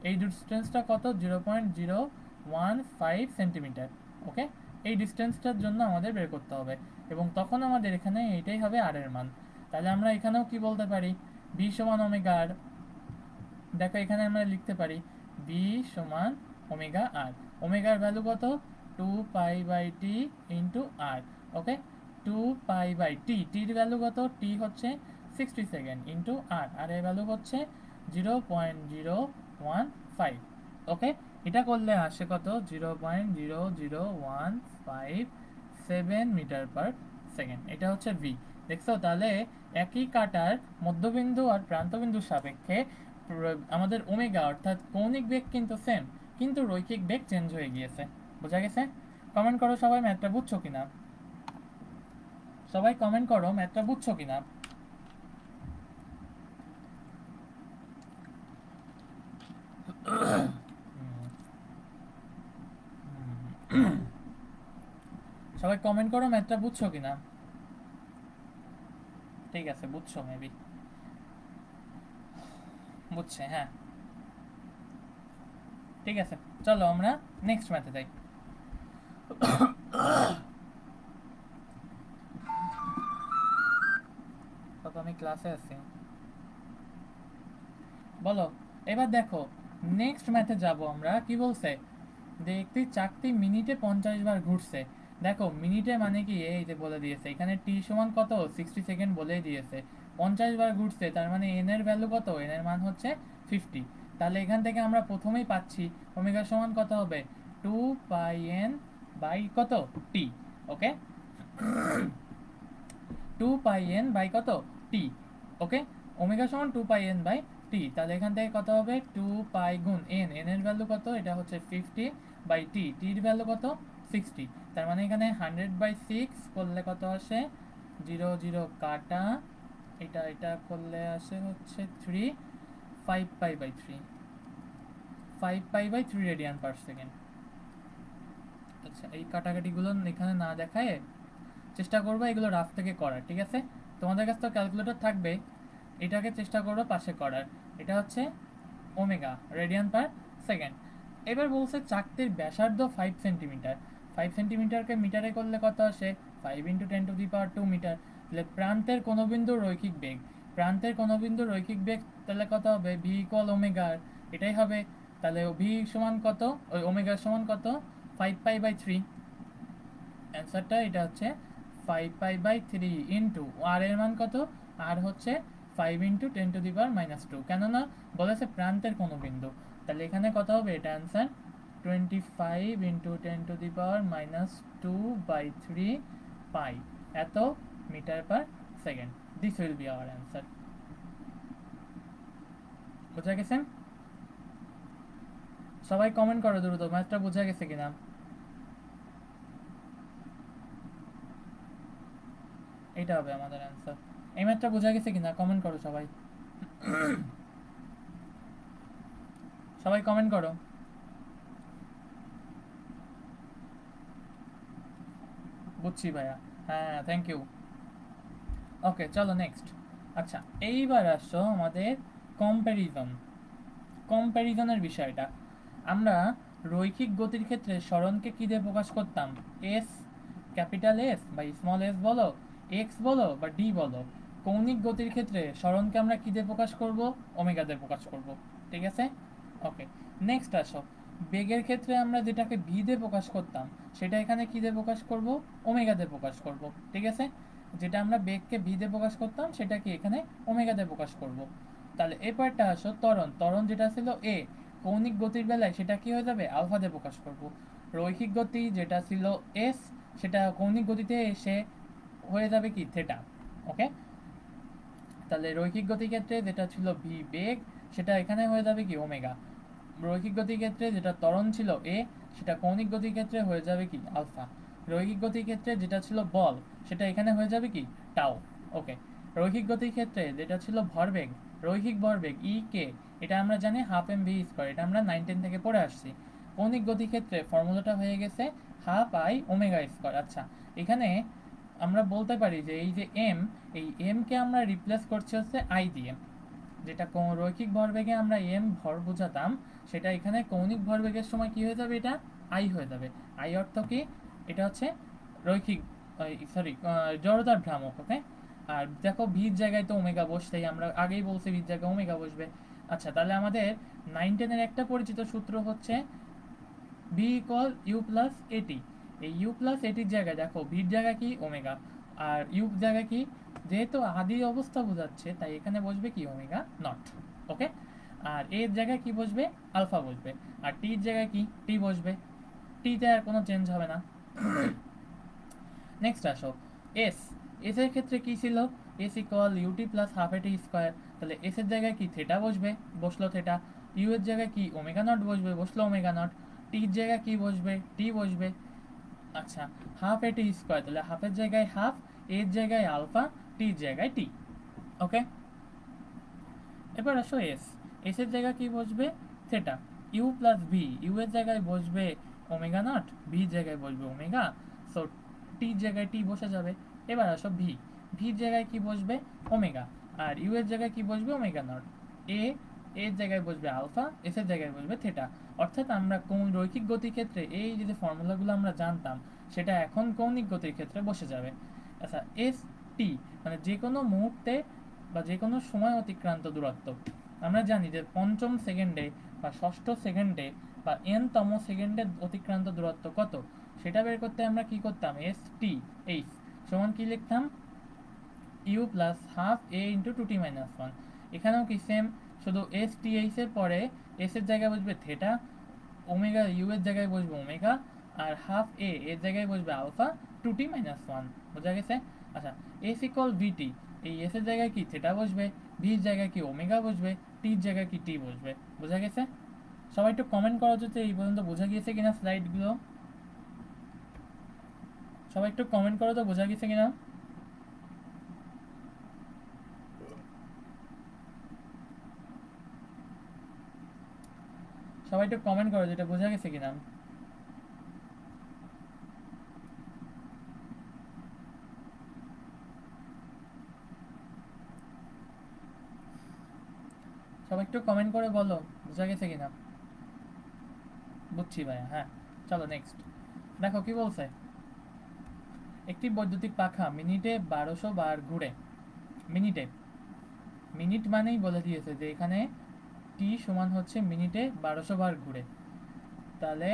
S1: এই ডিস্টেন্সটা কত, 0.015 সেন্টিমিটার। ওকে, এই ডিস্টেন্সটার জন্য আমাদের বের করতে হবে, এবং তখন আমাদের এখানে এইটাই হবে আর এর মান। তাহলে আমরা এখানেও কি বলতে পারি, বি সমান ওমেগা আর। দেখো এখানে আমরা লিখতে পারি বি সমান ওমেগা আর। ওমেগার ভ্যালু কত, 2π/t ইন্টু আর। ওকে, 2π/t, টির ভ্যালু কত, টি হচ্ছে 60 সেকেন্ড ইন্টু আর, আর এর ভ্যালু হচ্ছে 0.015। ওকে, এটা করলে আসে কত, 0.00157 মিটার পার সেকেন্ড। এটা হচ্ছে ভি। দেখছো, তাহলে একই কাটার মধ্যবিন্দু আর প্রান্তবিন্দুর সাপেক্ষে আমাদের ওমেগা অর্থাৎ কৌণিক বেগ কিন্তু সেম, কিন্তু রৈখিক বেগ চেঞ্জ হয়ে গিয়েছে। বোঝা গেছে? কমেন্ট করো সবাই ম্যাথটা বুঝছো কিনা, সবাই কমেন্ট করো ম্যাথটা বুঝছো কিনা। সবাই কমেন্ট করো ম্যাথটা বুঝছো কিনা। ঠিক আছে, বুঝছো, মেবি বুঝছে, হ্যাঁ ঠিক আছে। চলো আমরা নেক্সট ম্যাথে যাই। বাবা আমি ক্লাসে আছি, বলো। এবার দেখো নেক্সট ম্যাথে যাব আমরা। কি বলছে, যে একটি চাকতি মিনিটে 50 বার ঘুরছে। দেখো মিনিটে মানে কি, এই যে বলে দিয়েছে এখানে টি সমান কত, 60 সেকেন্ড বলেই দিয়েছে। 50 বার ঘুরছে, তার মানে এন এর ভ্যালু কত, এন এর মান হচ্ছে 50। তাহলে এখান থেকে আমরা প্রথমেই পাচ্ছি ওমেগা সমান কত হবে, 2πn/, কত, টি। ওকে, 2πn/, কত, টি। ওকে, ওমেগা সমান 2πn/t। তাহলে এখান থেকে কত হবে, 2π গুণ n, n এর ভ্যালু কত, এটা হচ্ছে 50/t, t এর ভ্যালু কত, 60। তার মানে এখানে 100/6 করলে কত আসে, 0 কাটা, এটা করলে আসে হচ্ছে 3, 5π/3, 5π/3 রেডিয়ান পার সেকেন্ড। আচ্ছা, এই কাটাকাটিগুলো এখানে না দেখায় চেষ্টা করবো এগুলো রাফ থেকে করার, ঠিক আছে? তোমাদের কাছে তো ক্যালকুলেটর থাকবে, এটাকে চেষ্টা করবো পাশে করার। এটা হচ্ছে ওমেগা, রেডিয়ান পার সেকেন্ড। এবার বলছে চাকতির ব্যাসার্ধ 5 সেন্টিমিটার। 5 সেন্টিমিটারকে মিটারে করলে কত আসে, 5 × 10⁻²মিটার। তাহলে প্রান্তের কোন বিন্দুর রৈখিক বেগ, প্রান্তের কোন বিন্দুর রৈখিক বেগ তাহলে কত হবে, ভি ইকুয়াল ওমেগা, এটাই হবে। তাহলে ভি সমান কত, ওই ওমেগা সমান কত, 5π/3। অ্যান্সারটা এটা হচ্ছে 5π/3 ইন্টু আর এর মান কত, আর হচ্ছে 5 × 10⁻², কেননা বলেছে প্রান্তের কোনো বিন্দু। তাহলে এখানে কত হবে, এটা অ্যান্সার 25 × 10⁻²/3 পাই, এত metre per second. This will be our answer. বোঝা গেছে? সবাই কমেন্ট করো দ্রুত, ম্যাথটা বোঝা গেছে কিনা। এটা হবে আমাদের অ্যান্সার। এই ম্যাথটা বোঝা গেছে কিনা কমেন্ট করো সবাই। সবাই কমেন্ট করো। বুঝছি ভাইয়া, হ্যাঁ থ্যাংক ইউ। ওকে চলো নেক্সট। আচ্ছা, এইবার আসছো আমাদের কম্প্যারিজন, কম্প্যারিজনের বিষয়টা। আমরা রৈখিক গতির ক্ষেত্রে সরণকে কি দিয়ে প্রকাশ করতাম, এস ক্যাপিটাল এস বা স্মল এস বলো, এক্স বলো বা ডি বলো, কৌণিক গতির ক্ষেত্রে সরণকে আমরা কী দিয়ে প্রকাশ করব? ওমেগা দিয়ে প্রকাশ করব। ঠিক আছে? ওকে, নেক্সট আসো। বেগের ক্ষেত্রে আমরা যেটাকে ভি দিয়ে প্রকাশ করতাম সেটা এখানে কী দিয়ে প্রকাশ করব? ওমেগা দিয়ে প্রকাশ করব। ঠিক আছে? যেটা আমরা বেগকে ভি দিয়ে প্রকাশ করতাম সেটাকে এখানে ওমেগা দিয়ে প্রকাশ করব। তাহলে এই পার্টটা আসো ত্বরণ। ত্বরণ যেটা ছিল এ, কৌণিক গতির বেলায় সেটা কি হয়ে যাবে? আলফা দিয়ে প্রকাশ করব। রৈখিক গতি যেটা ছিল এস, সেটা কৌণিক গতিতে এসে হয়ে যাবে কি? থেটা। ওকে, তাহলে রৈখিক গতির ক্ষেত্রে যেটা ছিল ভি বেগ, সেটা এখানে হয়ে যাবে কি? ওমেগা। রৈখিক গতির ক্ষেত্রে যেটা ত্বরণ ছিল এ, সেটা কৌণিক গতির ক্ষেত্রে হয়ে যাবে কি? আলফা। রৈখিক গতির ক্ষেত্রে যেটা ছিল বল, সেটা এখানে হয়ে যাবে কি? টাও। ওকে, রৈখিক গতির ক্ষেত্রে যেটা ছিল ভরবেগ, রৈখিক ভরবেগ ই কে, এটা আমরা জানি হাফ এম ভি স্কয়ার, এটা আমরা 9-10 থেকে পড়ে আসছি। কৌণিক গতির ক্ষেত্রে ফর্মুলাটা হয়ে গেছে হাফ আই ওমেগা স্কয়ার। আচ্ছা, এখানে আমরা বলতে পারি যে এই যে এম, এই এম কে আমরা রিপ্লেস করছি হচ্ছে আই দিয়ে। যেটা রৈখিক ভরবেগে আমরা এম ভর বোঝাতাম, সেটা এখানে কৌণিক ভরবেগের সময় কি হয়ে যাবে? এটা আই হয়ে যাবে। আই অর্থ কি? এটা হচ্ছে রৈখিক, সরি, জড়তার ভ্রামক। ওকে, আর দেখো ভির জায়গায় তো ওমেগা বসতেই, আমরা আগেই বলছি ভির জায়গায় ওমেগা বসবে। আচ্ছা, তাহলে আমাদের 9-10-এর একটা পরিচিত সূত্র হচ্ছে ভি ইকুয়াল ইউ প্লাস এটি। এই ইউ প্লাস এটির জায়গায় দেখো ভির জায়গা কি? ওমেগা। আর ইউ জায়গা কি? যেহেতু আদি অবস্থা বোঝাচ্ছে তাই এখানে বসবে কি? Omega not. ওকে, আর এর জায়গায় কি বসবে? আলফা বসবে। আর টির জায়গায় কি? টি বসবে। টিতে আর কোনো চেঞ্জ হবে না। নেক্সট আসো এস। এস এর ক্ষেত্রে কি ছিল? S equal ut plus half at square. তাহলে এস এর জায়গায় কি? থেটা বসবে, বসলো থেটা। ইউ এর জায়গায় কি? ওমেগা নট বসবে, বসলো ওমেগা নট। টির জায়গায় কি বসবে? টি বসবে। আচ্ছা, হাফ এটি স্কোয়ার, তাহলে হাফের জায়গায় হাফ, এর জায়গায় আলফা, টির জায়গায় টি। ওকে, এবার আসো এস। এস এর জায়গায় কি বসবে? Theta. U plus v, u এর জায়গায় বসবে ওমেগা নট, ভির জায়গায় বসবে ওমেগা, সো টির জায়গায় টি বসে যাবে। এবার আসো ভি। ভির জায়গায় কি বসবে? ওমেগা। আর ইউ এর জায়গায় কি বসবে? Omega not. এ, এর জায়গায় বসবে আলফা, এস এর জায়গায় বসবে থেটা। অর্থাৎ আমরা কোন রৈখিক গতির ক্ষেত্রে এই যে ফর্মুলাগুলো আমরা জানতাম সেটা এখন কৌণিক গতির ক্ষেত্রে বসে যাবে। আচ্ছা, এস টি মানে যে কোনো মুহূর্তে বা যে কোনো সময় অতিক্রান্ত দূরত্ব। আমরা জানি যে পঞ্চম সেকেন্ডে বা ষষ্ঠ সেকেন্ডে বা এন তম সেকেন্ডে অতিক্রান্ত দূরত্ব কত, সেটা বের করতে আমরা কি করতাম? এস টি এইচ সমান কি লিখতাম? U plus half a into two t minus one. এখানেও কি সেম, শুধু এস টি এইচ এর পরে এস এর জায়গায় বসবে থেটা, ওমেগা ইউ এর জায়গায় বসবে ওমেগা, আর হাফ এ এর জায়গায় বসবে alpha, two t minus one. বোঝা গেছে? আচ্ছা, এস ইকুয়াল ভিটি, এই এস এর জায়গায় কি? থেটা বসবে, ভির জায়গায় কি? ওমেগা বসবে, টির জায়গায় কি? টি বসবে। বোঝা গেছে? সবাই একটু কমেন্ট করা হচ্ছে এই পর্যন্ত বোঝা গিয়েছে কিনা স্লাইডগুলো। সবাই একটু কমেন্ট করো তো বোঝা গেছে কিনা। সবাই একটু কমেন্ট করো যেটা বোঝা গেছে কিনা। সবাই একটু কমেন্ট করে বলো বোঝা গেছে কিনা। বুঝছি ভাইয়া, হ্যাঁ। চলো নেক্সট দেখো কি বলছে। একটি বৈদ্যুতিক পাখা মিনিটে 1200 বার ঘুরে। মিনিটে, মিনিট মানেই বলে দিয়েছে যে এখানে টি সমান হচ্ছে মিনিটে 1200 বার ঘুরে। তাহলে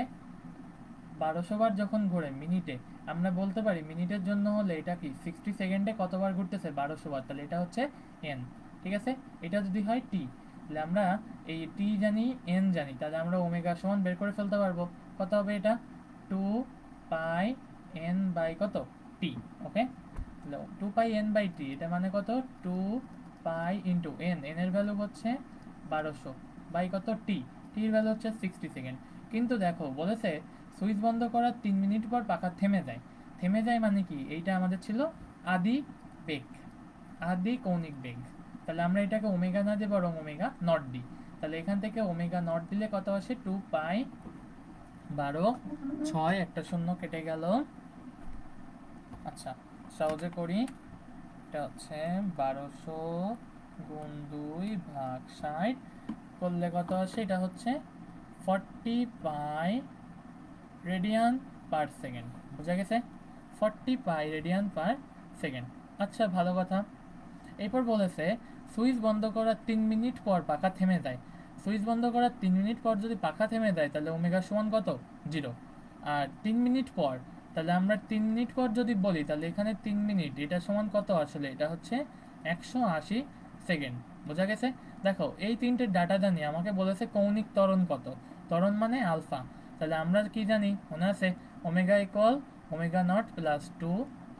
S1: 1200 বার যখন ঘুরে মিনিটে, আমরা বলতে পারি মিনিটের জন্য হলে এটা কি 60 সেকেন্ডে কতবার ঘুরতেছে? 1200 বার। তাহলে এটা হচ্ছে এন। ঠিক আছে, এটা যদি হয় টি, তাহলে আমরা এই টি জানি, এন জানি, তাহলে আমরা ওমেগা সমান বের করে ফেলতে পারবো। কত হবে এটা? 2 পাই এন বাই কত? টি। ওকে, তাহলে 2 পাই এন বাই টি, এটা মানে কত? 2 পাই ইন্টু এন, এন এর ভ্যালু হচ্ছে 1200 বাই কত? টি, টির ভ্যালু হচ্ছে 60 সেকেন্ড। কিন্তু দেখো বলেছে সুইচ বন্ধ করার 3 মিনিট পর পাখা থেমে যায়। থেমে যায় মানে কি? এইটা আমাদের ছিল আদি বেগ, আদি কৌণিক বেগ। তাহলে আমরা এটাকে ওমেগা না দিয়ে বরং ওমেগা নট দিই। তাহলে এখান থেকে ওমেগা নট দিলে কত আসে? 2 পাই 12, 6 একটা শূন্য কেটে গেল। আচ্ছা, সহজে করি। এটা হচ্ছে 1200 গুণ 2 ভাগ 60 করলে কত আসে? এটা হচ্ছে 40 পাই রেডিয়ান পার সেকেন্ড। বোঝা গেছে? 40 পাই রেডিয়ান পার সেকেন্ড। আচ্ছা, ভালো কথা। এরপর বলেছে সুইচ বন্ধ করার 3 মিনিট পর পাখা থেমে যায়। সুইচ বন্ধ করার 3 মিনিট পর যদি পাখা থেমে যায় তাহলে ওমেগা সমান কত? 0। আর 3 মিনিট পর, তাহলে আমরা 3 মিনিট পর যদি বলি তাহলে এখানে 3 মিনিট এটা সমান কত? আসলে এটা হচ্ছে 180 সেকেন্ড। বোঝা গেছে? দেখো, এই তিনটে ডাটা জানি, আমাকে বলেছে কৌণিক ত্বরণ কত। ত্বরণ মানে আলফা। তাহলে আমরা কি জানি? মনে আছে, omega equal omega not plus 2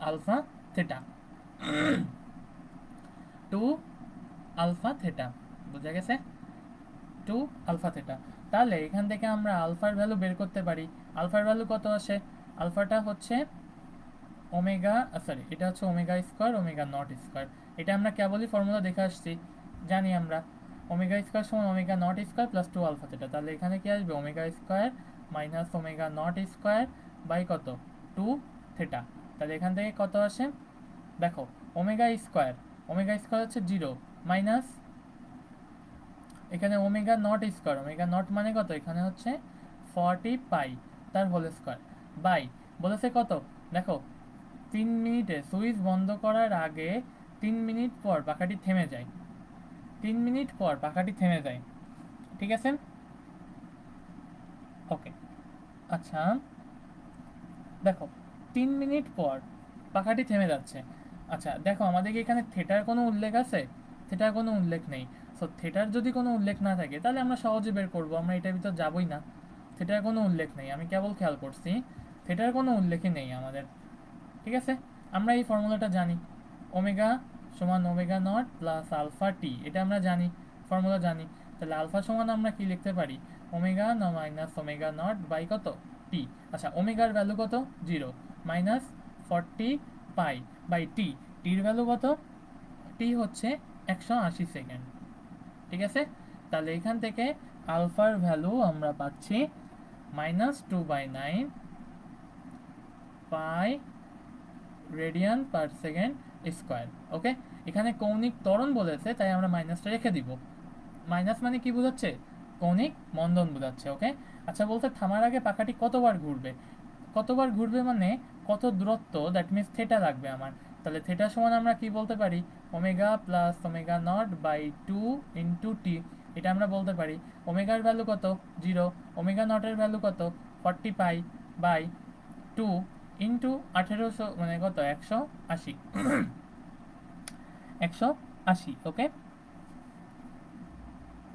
S1: alpha theta. 2 alpha theta. বোঝা গেছে? 2 আলফা থেটা। তাহলে এখান থেকে আমরা আলফার ভ্যালু বের করতে পারি। আলফার ভ্যালু কত আসে? আলফাটা হচ্ছে ওমেগা, সরি, এটা হচ্ছে omega square omega not square. এটা আমরা কেবলই ফর্মুলা দেখে আসছি, জানি আমরা ওমেগা স্কোয়ার সমান omega not square plus 2 alpha theta. তাহলে এখানে কি আসবে? Omega square minus omega not square by কত? 2 থেটা। তাহলে এখান থেকে কত আসে? দেখো, ওমেগা স্কোয়ার হচ্ছে 0 মাইনাস এখানে ওমেগা নট মানে কত? এখানে হচ্ছে 40 পাই তার হোল স্কোয়ার বাই, বলেছে কত? দেখো, 3 মিনিটে সুইচ বন্ধ করার আগে 3 মিনিট পর পাখাটি থেমে যায়। 3 মিনিট পর পাখাটি থেমে যায়, ঠিক আছে? ওকে, আচ্ছা, দেখো 3 মিনিট পর পাখাটি থেমে যাচ্ছে। আচ্ছা দেখো, আমাদের কি এখানে থেটার কোনো উল্লেখ আছে? থেটার কোনো উল্লেখ নেই। সো থেটার যদি কোনো উল্লেখ না থাকে তাহলে আমরা সহজে বের করবো, আমরা এটার ভিতর যাবই না। থেটার কোনো উল্লেখ নেই, আমি কেবল খেয়াল করছি থেটার কোনো উল্লেখই নেই আমাদের, ঠিক আছে? আমরা এই ফর্মুলাটা জানি, ওমেগা সমান omega not plus alpha t, এটা আমরা জানি, ফর্মুলা জানি। তাহলে আলফা সমান আমরা কি লিখতে পারি? ওমেগা না মাইনাস ওমেগা নট বাই কত? টি। আচ্ছা, ওমেগার ভ্যালু কত? 0 মাইনাস 40 পাই বাই টি। টির ভ্যালু কত? টি হচ্ছে 180 সেকেন্ড, ঠিক আছে? তাহলে এখান থেকে আলফার ভ্যালু আমরা পাচ্ছি -2/9 pi radian per second square. Okay, এখানে কৌণিক ত্বরণ বলেছে তাই আমরা মাইনাসটা রেখে দিব। মাইনাস মানে কি বোঝাচ্ছে? কৌণিক মন্দন বোঝাচ্ছে। ওকে, আচ্ছা, বলতে থামার আগে পাখাটি কতবার ঘুরবে? কতবার ঘুরবে মানে কত দূরত্ব, দ্যাট মিনস থেটা লাগবে আমার। তাহলে থেটা সমান আমরা কি বলতে পারি? Omega plus omega not by 2 × t, এটা আমরা বলতে পারি। ওমেগার ভ্যালু কত? 0। ওমেগা নটের ভ্যালু কত? 40 পাই বাই 2 × 1800 মানে কত? 180। 180, ওকে।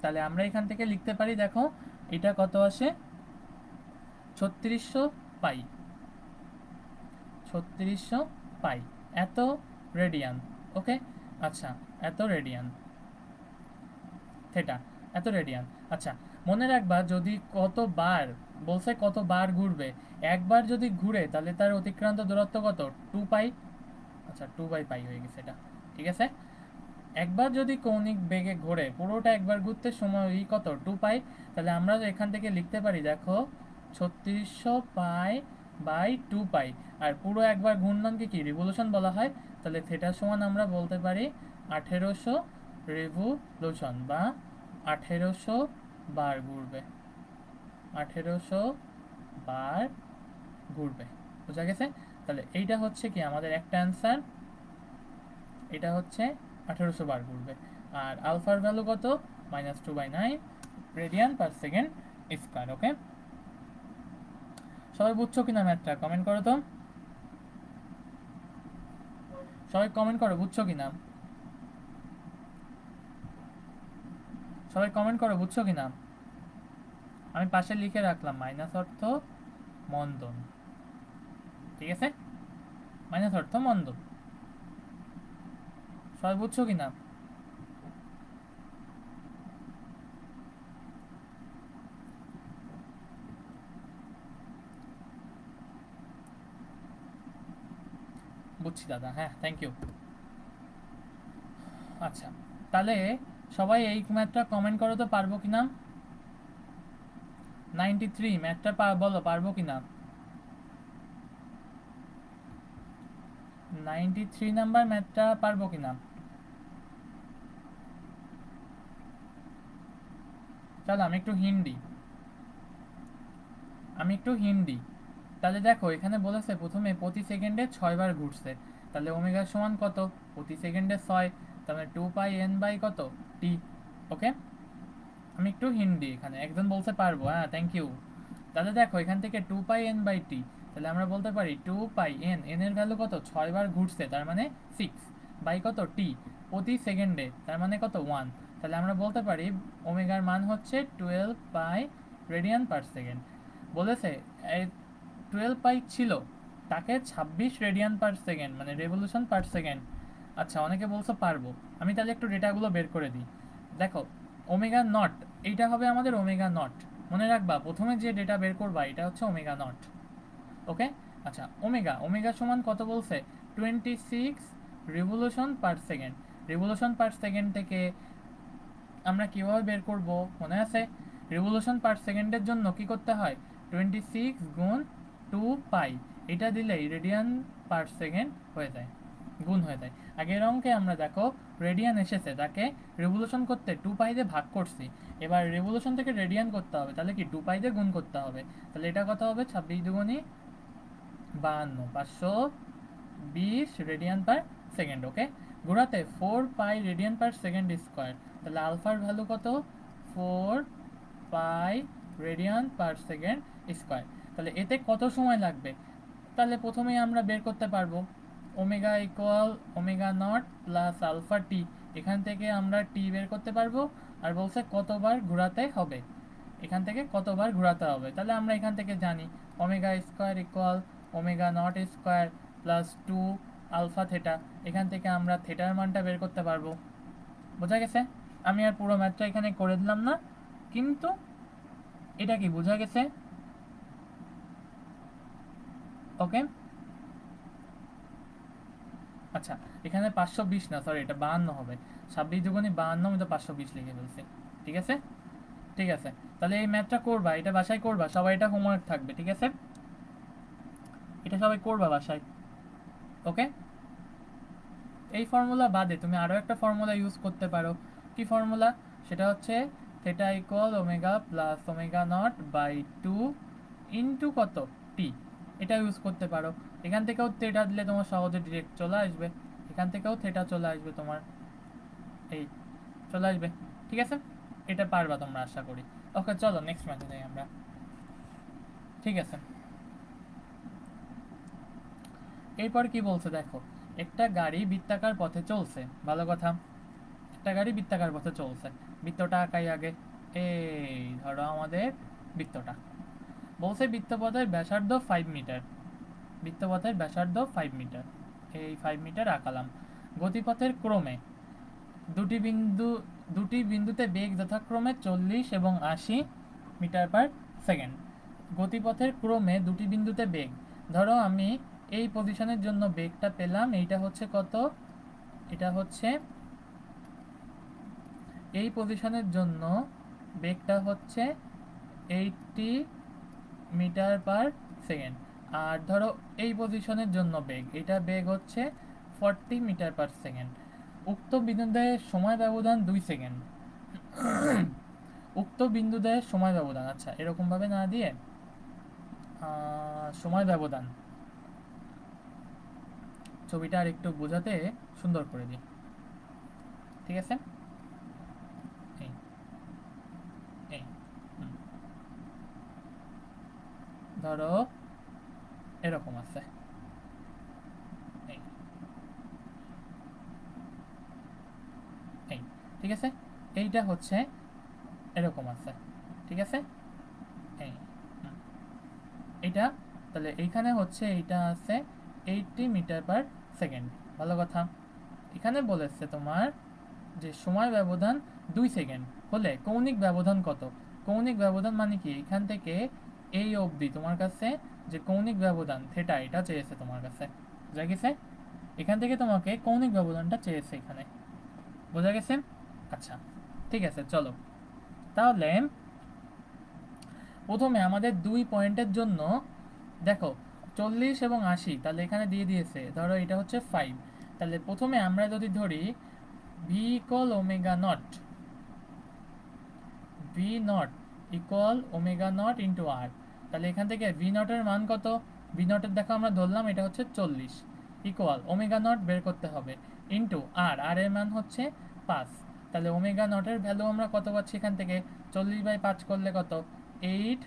S1: তাহলে আমরা এখান থেকে লিখতে পারি, দেখো এটা কত আসে? 3600 পাই। 3600 পাই, এত রেডিয়ান। ওকে, আচ্ছা, এত রেডিয়ান থেটা, এত রেডিয়ান। আচ্ছা, মনে রাখবা যদি কতবার বলছে কতবার ঘুরবে, একবার যদি ঘুরে তাহলে তার অতিক্রান্ত দূরত্ব কত? 2 পাই। আচ্ছা, 2/পাই হয়ে গেছে এটা, ঠিক আছে? একবার যদি কৌণিক বেগে ঘোরে, পুরোটা একবার ঘুরতে সময় কত? 2 পাই। তাহলে আমরা এখান থেকে লিখতে পারি, দেখো 3600 পাই বাই 2 পাই। আর পুরো একবার ঘূর্ণনকে কি রিভলিউশন বলা হয়? তাহলে থেটা সমান আমরা বলতে পারি 1800 রিভলিউশন বা 1800 বার ঘুরবে। 1800 বার ঘুরবে, বোঝা গেছে? তাহলে এইটা হচ্ছে কি আমাদের একটা অ্যান্সার, এটা হচ্ছে 1800 বার ঘুরবে। আর আলফার ভ্যালু কত? -2/9 রেডিয়ান পার সেকেন্ড স্কোয়ার। ওকে, সবাই বুঝছো কিনা ম্যাথটা? কমেন্ট করো তো, সবাই কমেন্ট করো, বুঝছো কিনা? সবাই কমেন্ট করো, বুঝছো কিনা? আমি পাশে লিখে রাখলাম মাইনাস অর্থ মন্দন, ঠিক আছে? মাইনাস অর্থ মন্দন, সবাই বুঝছো কিনা? বুঝছি দাদা, হ্যাঁ, থ্যাংক ইউ। আচ্ছা, তাহলে সবাই এই ম্যাথটা কমেন্ট করো তো, পারবো কিনা? 93 ম্যাথটা বলো পারবো কিনা? 93 নাম্বার ম্যাথটা পারবো কিনা? চলো আমি একটু হিন্দি, আমি একটু হিন্দি তাহলে দেখো এখানে বলেছে প্রথমে প্রতি সেকেন্ডে 6 বার ঘুরছে, তাহলে ওমেগা সমান কত, প্রতি সেকেন্ডে 6, তাহলে 2πn/, কত, টি। ওকে, আমি একটু হিন্ট দিই, এখানে একজন বলতে পারবো, হ্যাঁ থ্যাংক ইউ। তাহলে দেখো এখান থেকে 2πn/t, তাহলে আমরা বলতে পারি 2πn, এন এর ভ্যালু কত, 6 বার ঘুরছে তার মানে 6, বাই কত, টি, প্রতি সেকেন্ডে তার মানে কত, 1। তাহলে আমরা বলতে পারি ওমেগার মান হচ্ছে 12 পাই রেডিয়ান পার সেকেন্ড। বলেছে 12 পাই ছিল, তাকে 26 রেডিয়ান পার সেকেন্ড মানে রেভলিউশন পার সেকেন্ড। আচ্ছা, অনেকে বলছো পারবো, আমি তাহলে একটু ডেটাগুলো বের করে দিই। দেখো ওমেগা নট, এইটা হবে আমাদের ওমেগা নট, মনে রাখবা প্রথমে যে ডেটা বের করবা এটা হচ্ছে ওমেগা নট। ওকে, আচ্ছা ওমেগা, ওমেগা সমান কত বলছে, 26 revolution per second. Revolution per second থেকে আমরা কিভাবে বের করব মনে আছে, রিভলিউশন পার সেকেন্ডের জন্য কি করতে হয়, 26 গুণ 2 পাই, এটা দিলেই রেডিয়ান পার সেকেন্ড হয়ে যায়, গুণ হয়ে যায়। আগের অঙ্কে আমরা দেখো রেডিয়ান এসেছে, তাকে রেভলিউশন করতে 2 পাই দিয়ে ভাগ করছি, এবার রেভলিউশন থেকে রেডিয়ান করতে হবে, তাহলে কি 2 পাই দিয়ে গুণ করতে হবে, তাহলে এটা কত হবে, 26 দুগুণী 52, 520 রেডিয়ান পার সেকেন্ড। ওকে, ঘোরাতে 4 পাই রেডিয়ান পার সেকেন্ড স্কোয়ার, তাহলে আলফার ভ্যালু কত, 4 পাই রেডিয়ান পার সেকেন্ড স্কোয়ার। তাহলে এতে কত সময় লাগবে, তাহলে প্রথমেই আমরা বের করতে পারবো omega equal omega not plus alpha t, এখান থেকে আমরা টি বের করতে পারবো, আর বলছে কতবার ঘোরাতে হবে, এখান থেকে কতবার ঘোরাতে হবে, তাহলে আমরা এখান থেকে জানি omega square equal omega not square plus 2 alpha theta, এখান থেকে আমরা থেটার মানটা বের করতে পারবো। বোঝা গেছে, আমি আর পুরো ম্যাথটা এখানে করে দিলাম না, কিন্তু এটা কি বোঝা গেছে। ওকে, আচ্ছা এখানে 520 না, সরি এটা 52 হবে, 26 দুগুণী 52, আমি তো 520 লিখে ফেলছি। ঠিক আছে, ঠিক আছে, তাহলে এই ম্যাথটা করবা, এটা বাসায় করবা সবাই, এটা হোমওয়ার্ক থাকবে, ঠিক আছে, এটা সবাই করবা বাসায়। ওকে, এই ফর্মুলা বাদে তুমি আরও একটা ফর্মুলা ইউজ করতে পারো। কি ফর্মুলা, সেটা হচ্ছে theta equal omega plus omega not by 2 into কত, টি, এটা ইউজ করতে পারো। এখান থেকেও থেটা দিলে তোমার সহজে ডিরেক্ট চলে আসবে, এখান থেকেও থেটা চলে আসবে তোমার, এই চলে আসবে। ঠিক আছে, এটা পারবা তোমরা আশা করি। ওকে চলো নেক্সট ম্যাথে যাই আমরা। ঠিক আছে, এরপর কি বলছে দেখো, একটা গাড়ি বৃত্তাকার পথে চলছে, ভালো কথা, একটা গাড়ি বৃত্তাকার পথে চলছে, বৃত্তটা আঁকাই আগে। এই ধরো আমাদের বৃত্তটা, বলছে বৃত্তপথের ব্যাসার্ধ 5 মিটার, বৃত্তপথের ব্যাসার্ধ 5 মিটার, এই 5 মিটার আঁকালাম। গতিপথের ক্রমে দুটি বিন্দুতে বেগ যথাক্রমে 40 এবং 80 মিটার পার সেকেন্ড। গতিপথের ক্রমে দুটি বিন্দুতে বেগ, ধরো আমি এই পজিশনের জন্য বেগটা পেলাম, এইটা হচ্ছে কত, এটা হচ্ছে এই পজিশনের জন্য বেগটা হচ্ছে 80 মিটার পার সেকেন্ড, আর ধরো এই পজিশনের জন্য বেগ, এটা বেগ হচ্ছে 40 মিটার পার সেকেন্ড। উক্ত বিন্দুদ্বয়ের সময় ব্যবধান 2 সেকেন্ড। উক্ত বিন্দুদ্বয়ের সময় ব্যবধান, আচ্ছা এরকম ভাবে না দিয়ে সময় ব্যবধান, ছবিটা আর একটু বোঝাতে সুন্দর করে দিই। ঠিক আছে, এই এই ধরো এরকম আছে, এই এই ঠিক আছে, এইটা হচ্ছে এরকম আছে, ঠিক আছে, এই এইটা, তাহলে এইখানে হচ্ছে এইটা আছে 80 মিটার পার সেকেন্ড। ভালো কথা, এখানে বলেছে তোমার যে সময় ব্যবধান 2 সেকেন্ড হলে কৌণিক ব্যবধান কত। কৌণিক ব্যবধান মানে কি, এখান থেকে এই অবধি তোমার কাছে যে কৌণিক ব্যবধান থেটা, এটা চেয়েছে তোমার কাছে, বোঝা গেছে, এখান থেকে তোমাকে কৌণিক ব্যবধানটা চেয়েছে এখানে, বোঝা গেছে। আচ্ছা ঠিক আছে, চলো তাহলে প্রথমে আমাদের 2 পয়েন্টের জন্য দেখো 40 এবং 80, তাহলে এখানে দিয়ে দিয়েছে, ধরো এটা হচ্ছে 5, তাহলে প্রথমে আমরা যদি ধরি v equal omega naught, v naught equal omega naught into r, তাহলে এখান থেকে ভি নটের মান কত, ভি নটের দেখো আমরা ধরলাম এটা হচ্ছে 40 ইকুয়াল ওমেগা নট বের করতে হবে ইন্টু আর আর এর মান হচ্ছে 5। তাহলে ওমেগা নটের ভ্যালু আমরা কত পাচ্ছি এখান থেকে 40/5 করলে কত 8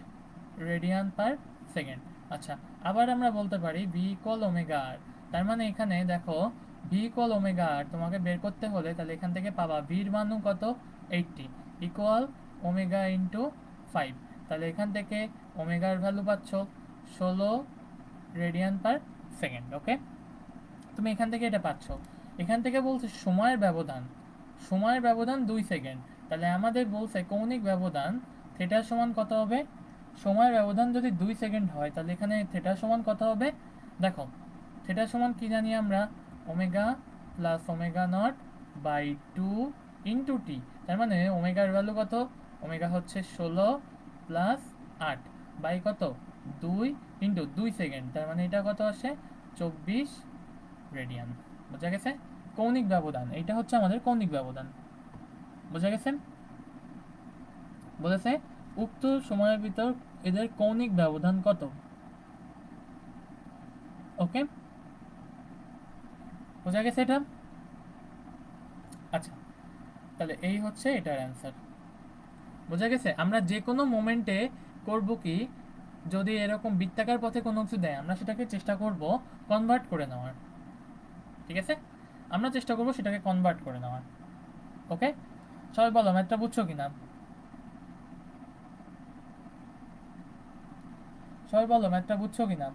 S1: রেডিয়ান পার সেকেন্ড। আচ্ছা, আবার আমরা বলতে পারি ভি ইকুয়াল ওমেগা আর। তার মানে এখানে দেখো ভি ইকুয়াল ওমেগা আর তোমাকে বের করতে হলে তাহলে এখান থেকে পাবা ভির মানও কত 80 ইকুয়াল ওমেগা ইন্টু 5। তাহলে এখান থেকে ওমেগার ভ্যালু পাচ্ছ 16 রেডিয়ান পার সেকেন্ড। ওকে, তুমি এখান থেকে এটা পাচ্ছ। এখান থেকে বলছে সময়ের ব্যবধান, সময়ের ব্যবধান 2 সেকেন্ড। তাহলে আমাদের বলছে কৌণিক ব্যবধান থিটার সমান কত হবে। সময়ের ব্যবধান যদি 2 সেকেন্ড হয় তাহলে এখানে থিটার সমান কত হবে। দেখো থিটার সমান কি জানি আমরা, omega plus omega not by 2 into t. তার মানে ওমেগার ভ্যালু কত, ওমেগা হচ্ছে 16 প্লাস 8 বাই কত 2 ইন্টু 2 সেকেন্ড। তার মানে এটা কত আসে 24 রেডিয়ান। বোঝা গেছে কৌণিক ব্যবধান, এইটা হচ্ছে আমাদের কৌণিক ব্যবধান। বোঝা গেছে, বলেছে উক্ত সময়ের ভিতর এদের কৌণিক ব্যবধান কত। ওকে, বোঝা গেছে এটা। আচ্ছা, তাহলে এই হচ্ছে এটার অ্যান্সার। বোঝা গেছে, আমরা যে কোনো মোমেন্টে করব কি, যদি এরকম বৃত্তাকার পথে কোনো কিছু দেয় আমরা সেটাকে চেষ্টা করব কনভার্ট করে নেওয়ার। ঠিক আছে, আমরা চেষ্টা করব সেটাকে কনভার্ট করে নেওয়ার। ওকে, সবাই বলো ম্যাথটা বুঝছো কিনা, সবাই বলো ম্যাথটা বুঝছো কিনা।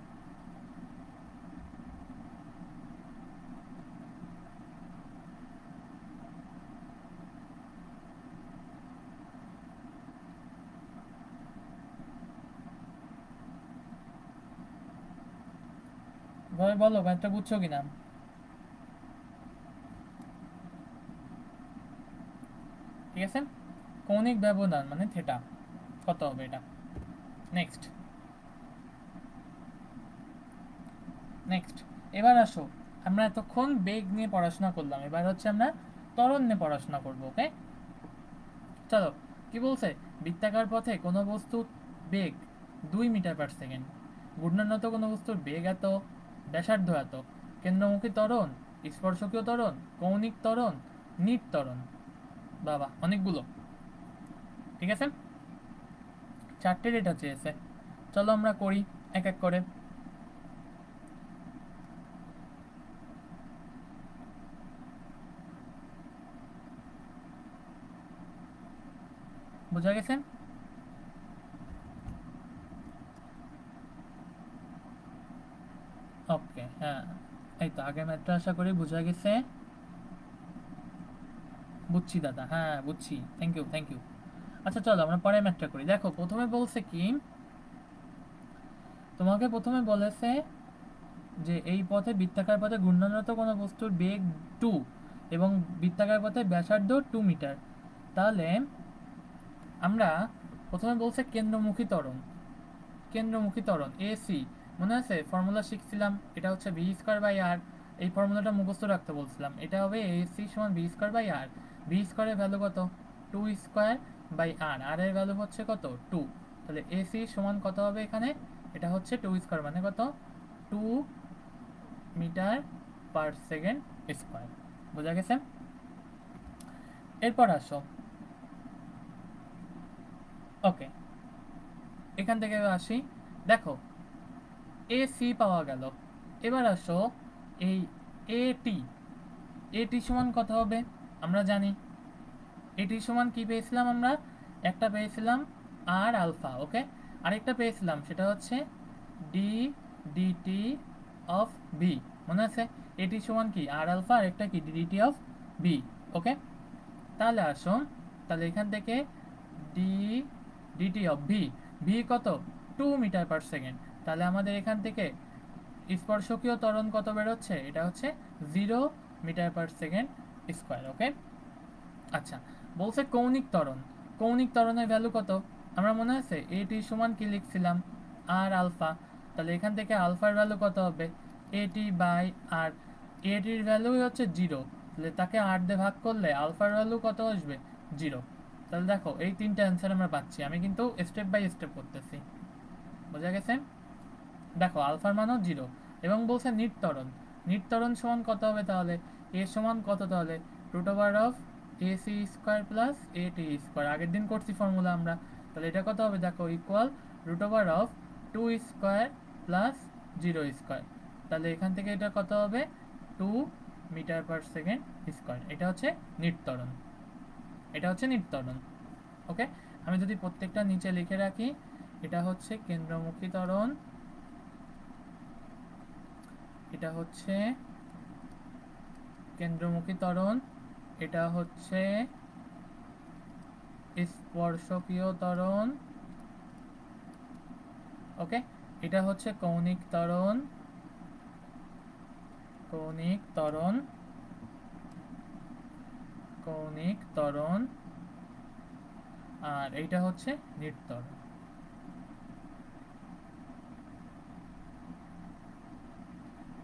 S1: সবাই বলো ম্যাথটা বুঝছো কিনা। ঠিক আছে, কৌণিক ব্যবধান মানে থিটা কত হবে এটা। নেক্সট নেক্সট এবার আসো, আমরা এতক্ষণ বেগ নিয়ে পড়াশোনা করলাম, এবার হচ্ছে আমরা ত্বরণ নিয়ে পড়াশোনা করবো। ওকে, চলো কি বলছে, বৃত্তাকার পথে কোনো বস্তুর বেগ 2 মিটার পার সেকেন্ড, ঘূর্ণায়নত কোনো বস্তুর বেগ এত, ব্যাসার্ধ এত, কেন্দ্রমুখী ত্বরণ, স্পর্শকীয় ত্বরণ, কৌণিক ত্বরণ, নিট ত্বরণ। বাবা অনেকগুলো। ঠিক আছে, 4টে ডেটা চেয়েছে, চলো আমরা করি এক এক করে। বোঝা গেছে, ওকে হ্যাঁ, এই তো আগের ম্যাথটা আশা করি বোঝা গেছে। বুঝছি দাদা, হ্যাঁ বুঝছি, থ্যাংক ইউ থ্যাংক ইউ। আচ্ছা চলো আমরা পরের ম্যাথটা করি। দেখো প্রথমে বলছে কি, তোমাকে প্রথমে বলেছে যে এই পথে বৃত্তাকার পথে ঘূর্ণায়মান কোনো বস্তুর বেগ 2 এবং বৃত্তাকার পথে ব্যাসার্ধ 2 মিটার। তাহলে আমরা প্রথমে বলছে কেন্দ্রমুখী ত্বরণ, কেন্দ্রমুখী ত্বরণ এসি, মনে আছে ফর্মুলা শিখছিলাম, এটা হচ্ছে ভি স্কয়ার বাই আর। এই ফর্মুলাটা মুখস্থ রাখতে বলছিলাম, এটা হবে এসি সমান v square by r. V স্কয়ারের ভ্যালু কত 2 স্কয়ার বাই আর, আর এর ভ্যালু হচ্ছে কত 2। তাহলে এসি সমান কত হবে এখানে, এটা হচ্ছে 2 স্কয়ার মানে কত 2 মিটার পার সেকেন্ড স্কয়ার। বোঝা গেছে, এরপর আসো। ওকে, এখান থেকে আসি, দেখো এসি পাওয়া গেল। এবার আসো এই এটি, এটি সমান কত হবে আমরা জানি, এটি সমান কি পেয়েছিলাম আমরা, একটা পেয়েছিলাম আর আলফা। ওকে, আরেকটা পেয়েছিলাম সেটা হচ্ছে ডি ডিটি অফ বি, মনে আছে এটি সমান কি আর আলফা, আর একটা কি ডিটি অফ বি। ওকে, তাহলে আসো, তাহলে এখান থেকে d dt of v, v কত 2 মিটার পার সেকেন্ড। তাহলে আমাদের এখান থেকে স্পর্শকীয় ত্বরণ কত বেরোচ্ছে, এটা হচ্ছে 0 মিটার পার সেকেন্ড স্কয়ার। ওকে, আচ্ছা বলছে কৌণিক ত্বরণ, কৌণিক ত্বরণের ভ্যালু কত, আমরা মনে আছে এটি সমান কি লিখছিলাম আর আলফা। তাহলে এখান থেকে আলফার ভ্যালু কত হবে এটি বাই আর, এটির ভ্যালুই হচ্ছে 0, তাহলে তাকে 8 দিয়ে ভাগ করলে আলফার ভ্যালু কত আসবে 0। তাহলে দেখো এই তিনটা অ্যান্সার আমরা পাচ্ছি, আমি কিন্তু স্টেপ বাই স্টেপ করতেছি। বোঝা গেছে, দেখো আলফার মানও 0 এবং বলছে নির্তরণ। নির্তরণ সমান কত হবে তাহলে? এ সমান কত তাহলে? Root over of a c square plus a t square, আগের দিন করছি ফর্মুলা আমরা। তাহলে এটা কত হবে দেখো, equal root over of 2 square plus 0 square. তাহলে এখান থেকে এটা কত হবে? 2 মিটার পার সেকেন্ড স্কোয়ার। এটা হচ্ছে নির্তরণ, এটা হচ্ছে নির্তরণ। ওকে, আমি যদি প্রত্যেকটা নিচে লিখে রাখি, এটা হচ্ছে কেন্দ্রমুখী ত্বরণ, এটা হচ্ছে কেন্দ্রমুখী ত্বরণ, এটা হচ্ছে স্পর্শকীয় ত্বরণ, ওকে, এটা হচ্ছে কৌণিক ত্বরণ, কৌণিক ত্বরণ, কৌণিক ত্বরণ, আর এইটা হচ্ছে নির্তরণ।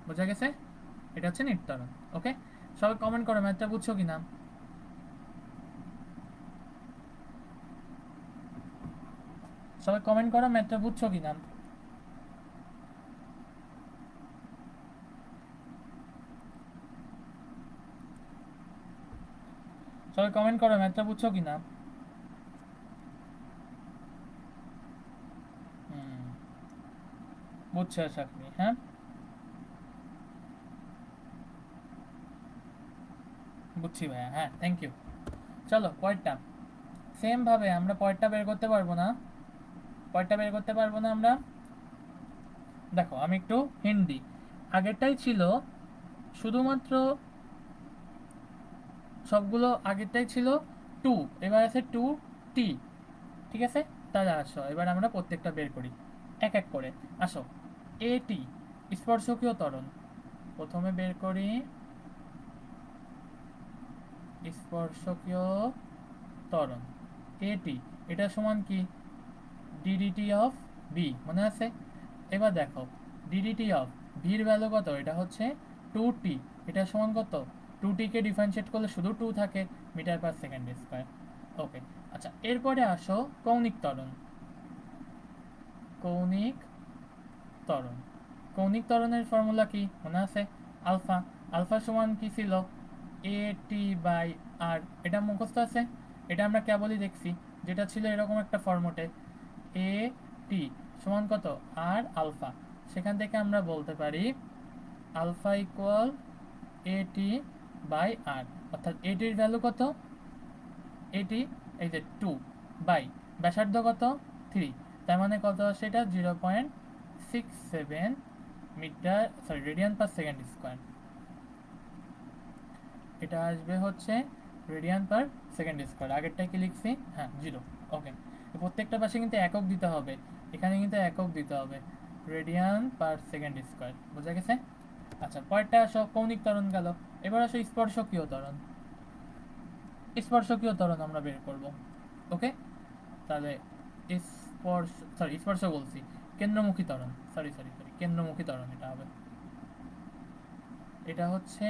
S1: বোঝা গেছে? এটা হচ্ছে নির্তরণ। ওকে, সবাই কমেন্ট করো ম্যাথটা বুঝছো কিনা। সবাই কমেন্ট করো ম্যাথটা বুঝছো কিনা। সবাই কমেন্ট করো ম্যাথটা বুঝছো কিনা। বুঝছো আশা করি, হ্যাঁ। বুঝছি ভাইয়া, হ্যাঁ, থ্যাংক ইউ। চলো পরেরটা। সেম ভাবে আমরা পরেরটা বের করতে পারবো না, পরেরটা বের করতে পারবো না আমরা। দেখো আমি একটু হিন্ট দিই। আগেরটাই ছিল শুধুমাত্র, সবগুলো আগেরটাই ছিল 2, এবার আছে 2t। ঠিক আছে, তাহলে আসো এবার আমরা প্রত্যেকটা বের করি এক এক করে। আসো, এটি স্পর্শকীয় ত্বরণ, প্রথমে বের করি স্পর্শকীয় ত্বরণ এটি। এটা সমান কি? ডিডিটি অফ বি, মনে আছে? এবার দেখো ডিডিটি অফ ভির ভ্যালু কত? এটা হচ্ছে 2t। এটা সমান কত? 2t কে ডিফারেন্সিয়েট করলে শুধু 2 থাকে, মিটার পার সেকেন্ড স্কয়ার। ওকে, আচ্ছা এরপরে আসো কৌণিক ত্বরণ। কৌণিক ত্বরণ, কৌণিক ত্বরণের ফর্মুলা কি মনে আছে? আলফা। আলফা সমান কি ছিল? এ টি বাই আর। এটা মুখস্থ আছে? এটা আমরা কেবলই দেখছি, যেটা ছিল এরকম একটা ফর্মুটে, এ টি সমান কত? R alpha. সেখান থেকে আমরা বলতে পারি alpha equal a t by r, অর্থাৎ এটির ভ্যালু কত? এটি এই যে 2 বাই ব্যাসার্ধ কত? 3, তার মানে কত আসে এটা? 0.67 metre, sorry, radian per second square. এটা আসবে হচ্ছে রেডিয়ান পার সেকেন্ড স্কোয়ার। আগেরটা কি লিখছি? হ্যাঁ, 0। ওকে, প্রত্যেকটা পাশে কিন্তু একক দিতে হবে, এখানে কিন্তু একক দিতে হবে, রেডিয়ান পার সেকেন্ড স্কোয়ার। বোঝা গেছে? আচ্ছা পরেরটা আসো, কৌণিক ত্বরণ গেল। এবার আসো স্পর্শকীয় ত্বরণ। স্পর্শকীয় ত্বরণ আমরা বের করব। ওকে, তাহলে স্পর্শ বলছি, কেন্দ্রমুখী ত্বরণ, সরি সরি সরি, কেন্দ্রমুখী ত্বরণ এটা হবে। এটা হচ্ছে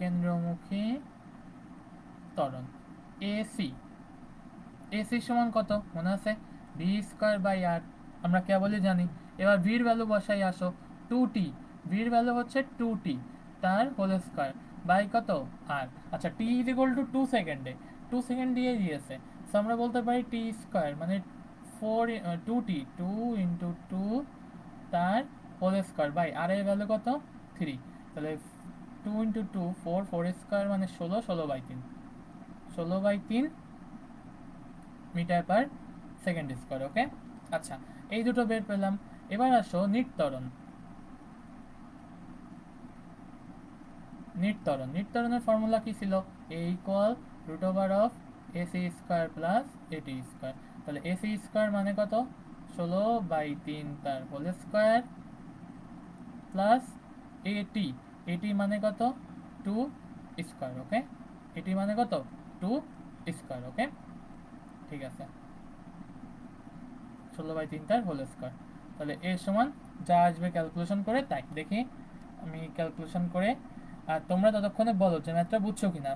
S1: কেন্দ্রমুখী ত্বরণ এসি। এসি সমান কত মনে আছে? ভি স্কোয়ার বাই আর, আমরা কেবলই জানি। এবার ভির ভ্যালু বসাই আসো, 2t। ভির ভ্যালু হচ্ছে 2t, তার হোল স্কোয়ার বাই কত? আর। আচ্ছা, টি ইজ ইকুয়াল টু 2 সেকেন্ডে, 2 সেকেন্ড দিয়ে দিয়েছে, সো আমরা বলতে পারি টি স্কোয়ার মানে 2t, 2 ইন্টু 2 তার হোল স্কোয়ার বাই আর এর ভ্যালু কত? 3। তাহলে 2 ইন্টু 2 4, 4 স্কোয়ার মানে 16, 16/3, 16/3 মিটার পার সেকেন্ড স্কোয়ার। ওকে, আচ্ছা এই দুটো বের পেলাম। এবার আসো নির্তরণ। নির্তরণ, নির্তরণের ফর্মুলা কি ছিল? A equal root over of AC square plus এটি স্কোয়ার। তাহলে এসি স্কোয়ার মানে কত? 16/3 তার হোল স্কোয়ার প্লাস এটি, এটি মানে কত? 2 স্কোয়ার। ওকে, এটি মানে কত? 2 স্কোয়ার। ওকে, ঠিক আছে, 16/3 তার হোল স্কোয়ার। তাহলে এর সমান যা আসবে ক্যালকুলেশন করে তাই দেখি, আমি ক্যালকুলেশন করে। আর তোমরা ততক্ষণে বলো যে ম্যাথটা বুঝছো কিনা।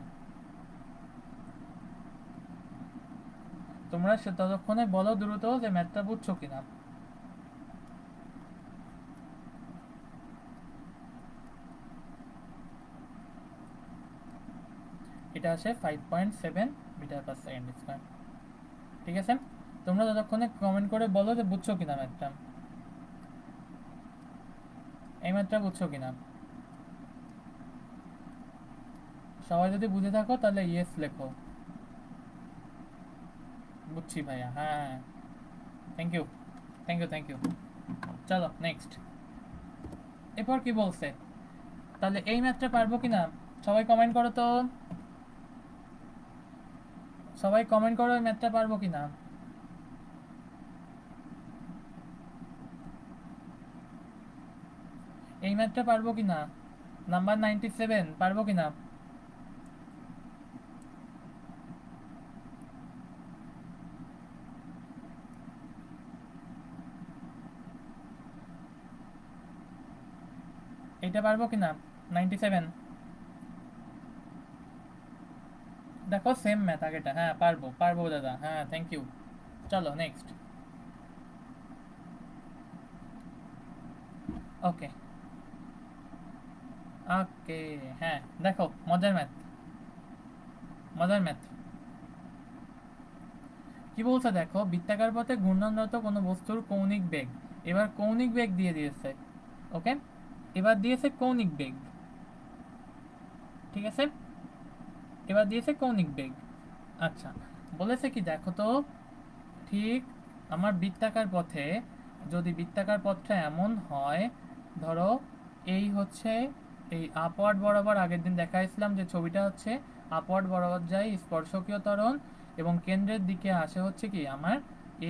S1: তোমরা ততক্ষণে বলো দ্রুত যে ম্যাথটা বুঝছো কিনা। এটা আসে 5.7 মিটার পার সেকেন্ড স্কয়ার। ঠিক আছে, তোমরা ততক্ষণে কমেন্ট করে বলো যে বুঝছো কিনা ম্যাথটা, এই ম্যাথটা বুঝছো কিনা। সবাই যদি বুঝে থাকো তাহলে ইয়েস লেখো, বুঝছি ভাইয়া, হ্যাঁ হ্যাঁ, thank you thank you thank you. চলো নেক্সট, এরপর কি বলছে, তাহলে এই ম্যাথটা পারবো কিনা সবাই কমেন্ট করো তো, সবাই কমেন্ট করো এই ম্যাথটা পারবো কিনা। এই ম্যাথটা পারবো কিনা, নাম্বার 97 পারবো কিনা। এটা পারবো কিনা 97, দেখো সেম ম্যাথ আগেটা, হ্যাঁ পারবো পারবো দাদা, হ্যাঁ থ্যাংক ইউ। চলো নেক্সট, ওকে ওকে, হ্যাঁ দেখো মজার ম্যাথ, মজার ম্যাথ কি বলছে দেখো, বৃত্তাকার পথে ঘূর্ণনরত কোনো বস্তুর কৌণিক বেগ, এবার কৌণিক বেগ দিয়ে দিয়েছে, ওকে, এবার দিয়েছে কৌণিক বেগ, ঠিক আছে, এবার দিয়েছে কৌণিক বেগ। আচ্ছা, বলেছে কি দেখো তো, ঠিক আমার বৃত্তাকার পথে, যদি বৃত্তাকার পথটা এমন হয়, ধরো এই হচ্ছে এই আপওয়ার্ড বরাবর, আগের দিন দেখাইছিলাম যে ছবিটা হচ্ছে আপওয়ার্ড বরাবর যায় স্পর্শকীয় ত্বরণ, এবং কেন্দ্রের দিকে আসে হচ্ছে কি আমার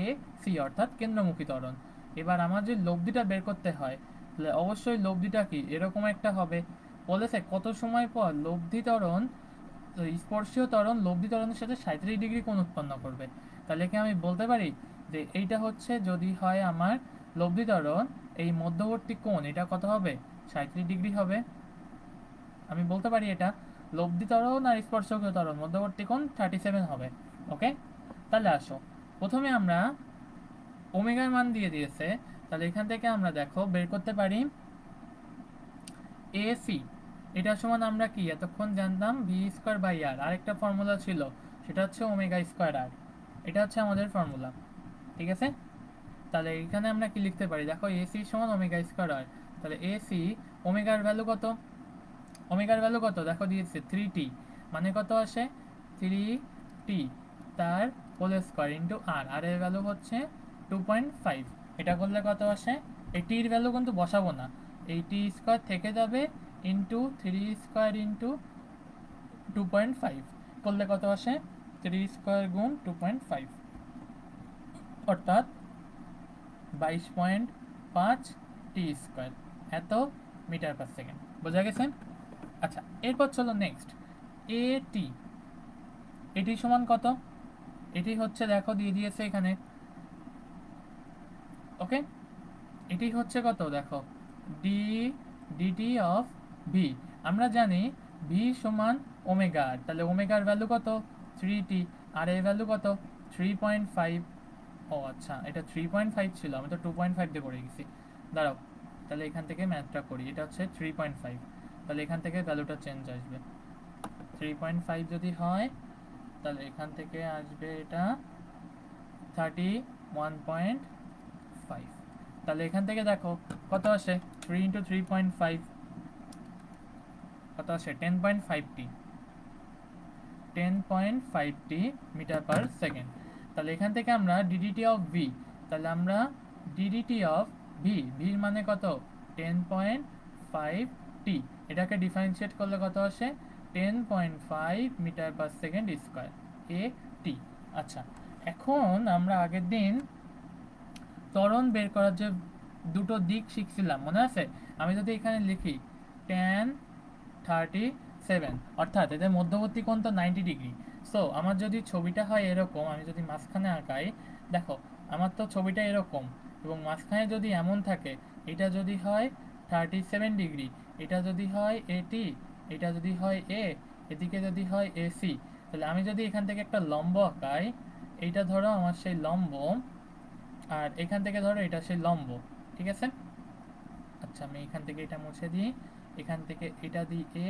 S1: এ সি অর্থাৎ কেন্দ্রমুখী ত্বরণ। এবার আমার যে লব্ধিটা বের করতে হয়, তাহলে অবশ্যই লব্ধিটা কি এরকম একটা হবে। বলেছে কত সময় পর লব্ধি ত্বরণ, স্পর্শীয় ত্বরণ লব্ধি ত্বরণের সাথে 37 ডিগ্রি কোণ উৎপন্ন করবে। তাহলে কি আমি বলতে পারি যে এইটা হচ্ছে যদি হয় আমার লব্ধি ত্বরণ, এই মধ্যবর্তী কোণ এটা কত হবে, 37 ডিগ্রি হবে। আমি বলতে পারি এটা লব্ধি ত্বরণ আর স্পর্শকীয় ত্বরণ মধ্যবর্তী কোণ 37 হবে। ওকে, তাহলে আসো প্রথমে আমরা ওমেগার মান দিয়ে দিয়েছে, তাহলে এখান থেকে আমরা দেখো বের করতে পারি এসি, এটা সমান আমরা কি এতক্ষণ জানতাম ভি স্কোয়ার বাই আর, আরেকটা ফর্মুলা ছিল সেটা হচ্ছে ওমেগা স্কোয়ার আর, এটা হচ্ছে আমাদের ফর্মুলা, ঠিক আছে। তাহলে এখানে আমরা কি লিখতে পারি দেখো, এসি সমান ওমেগা স্কোয়ার আর, তাহলে এসি ওমেগার ভ্যালু কত, ওমেগার ভ্যালু কত দেখো দিয়েছে 3t, মানে কত আসে 3t তার হোল স্কোয়ার ইন্টু আর, আর এর ভ্যালু হচ্ছে 2.5, এটা করলে কত আসে, এই টির ভ্যালু কিন্তু বসাবো না, এই টি স্কোয়ার থেকে যাবে ইন্টু 3 স্কোয়ার ইন্টু 2.5 করলে কত আসে 3 স্কোয়ার গুণ 2.5 অর্থাৎ 22.5 টি স্কোয়ার, এত মিটার পার সেকেন্ড, বোঝা গেছে। আচ্ছা এরপর চলো নেক্সট, এটি, এটি সমান কত, এটি হচ্ছে দেখো দিয়ে দিয়েছে এখানে, ওকে, এটি হচ্ছে কত দেখো ডি ডিটি অফ ভি, আমরা জানি ভি সমান ওমেগা আর, তাহলে ওমেগার ভ্যালু কত 3t, আর এর ভ্যালু কত 3.5, ও আচ্ছা এটা 3.5 ছিল, আমি তো 2.5 দিয়ে করে গেছি, দাঁড়াও তাহলে এখান থেকে ম্যাথটা করি, এটা হচ্ছে 3.5, তাহলে এখান থেকে ভ্যালুটা চেঞ্জ আসবে, 3.5 যদি হয় তাহলে এখান থেকে আসবে এটা 31.5, তাহলে এখান থেকে দেখো কত আসে 3 ইন্টু 3.5 কত আসে 10.5t, 10.5t metre per second. তাহলে এখান থেকে আমরা ডিডিটি অফ ভি, তাহলে আমরা ডিডিটি অফ ভি, ভির মানে কত 10.5t, এটাকে ডিফারেন্সিয়েট করলে কত আসে 10.5 মিটার পার সেকেন্ড স্কোয়ার এ টি। আচ্ছা এখন আমরা আগের দিন ত্বরণ বের করার যে দুটো দিক শিখছিলাম মনে আছে, আমি যদি এখানে লিখি tan 37, অর্থাৎ এদের মধ্যবর্তী কোণ তো 90 ডিগ্রি, সো আমার যদি ছবিটা হয় এরকম, আমি যদি মাঝখানে আঁকাই, দেখো আমার তো ছবিটা এরকম, এবং মাঝখানে যদি এমন থাকে, এটা যদি হয় 37 ডিগ্রি, এটা যদি হয় এটি, এটা যদি হয় এ, এদিকে যদি হয় এসি, তাহলে আমি যদি এখান থেকে একটা লম্ব আঁকাই, এইটা ধরো আমার সেই লম্ব, আর এখান থেকে ধরো এটা সেই লম্ব, ঠিক আছে। আচ্ছা আমি এখান থেকে এটা মুছে দিই, এখান থেকে এটা দিই এ,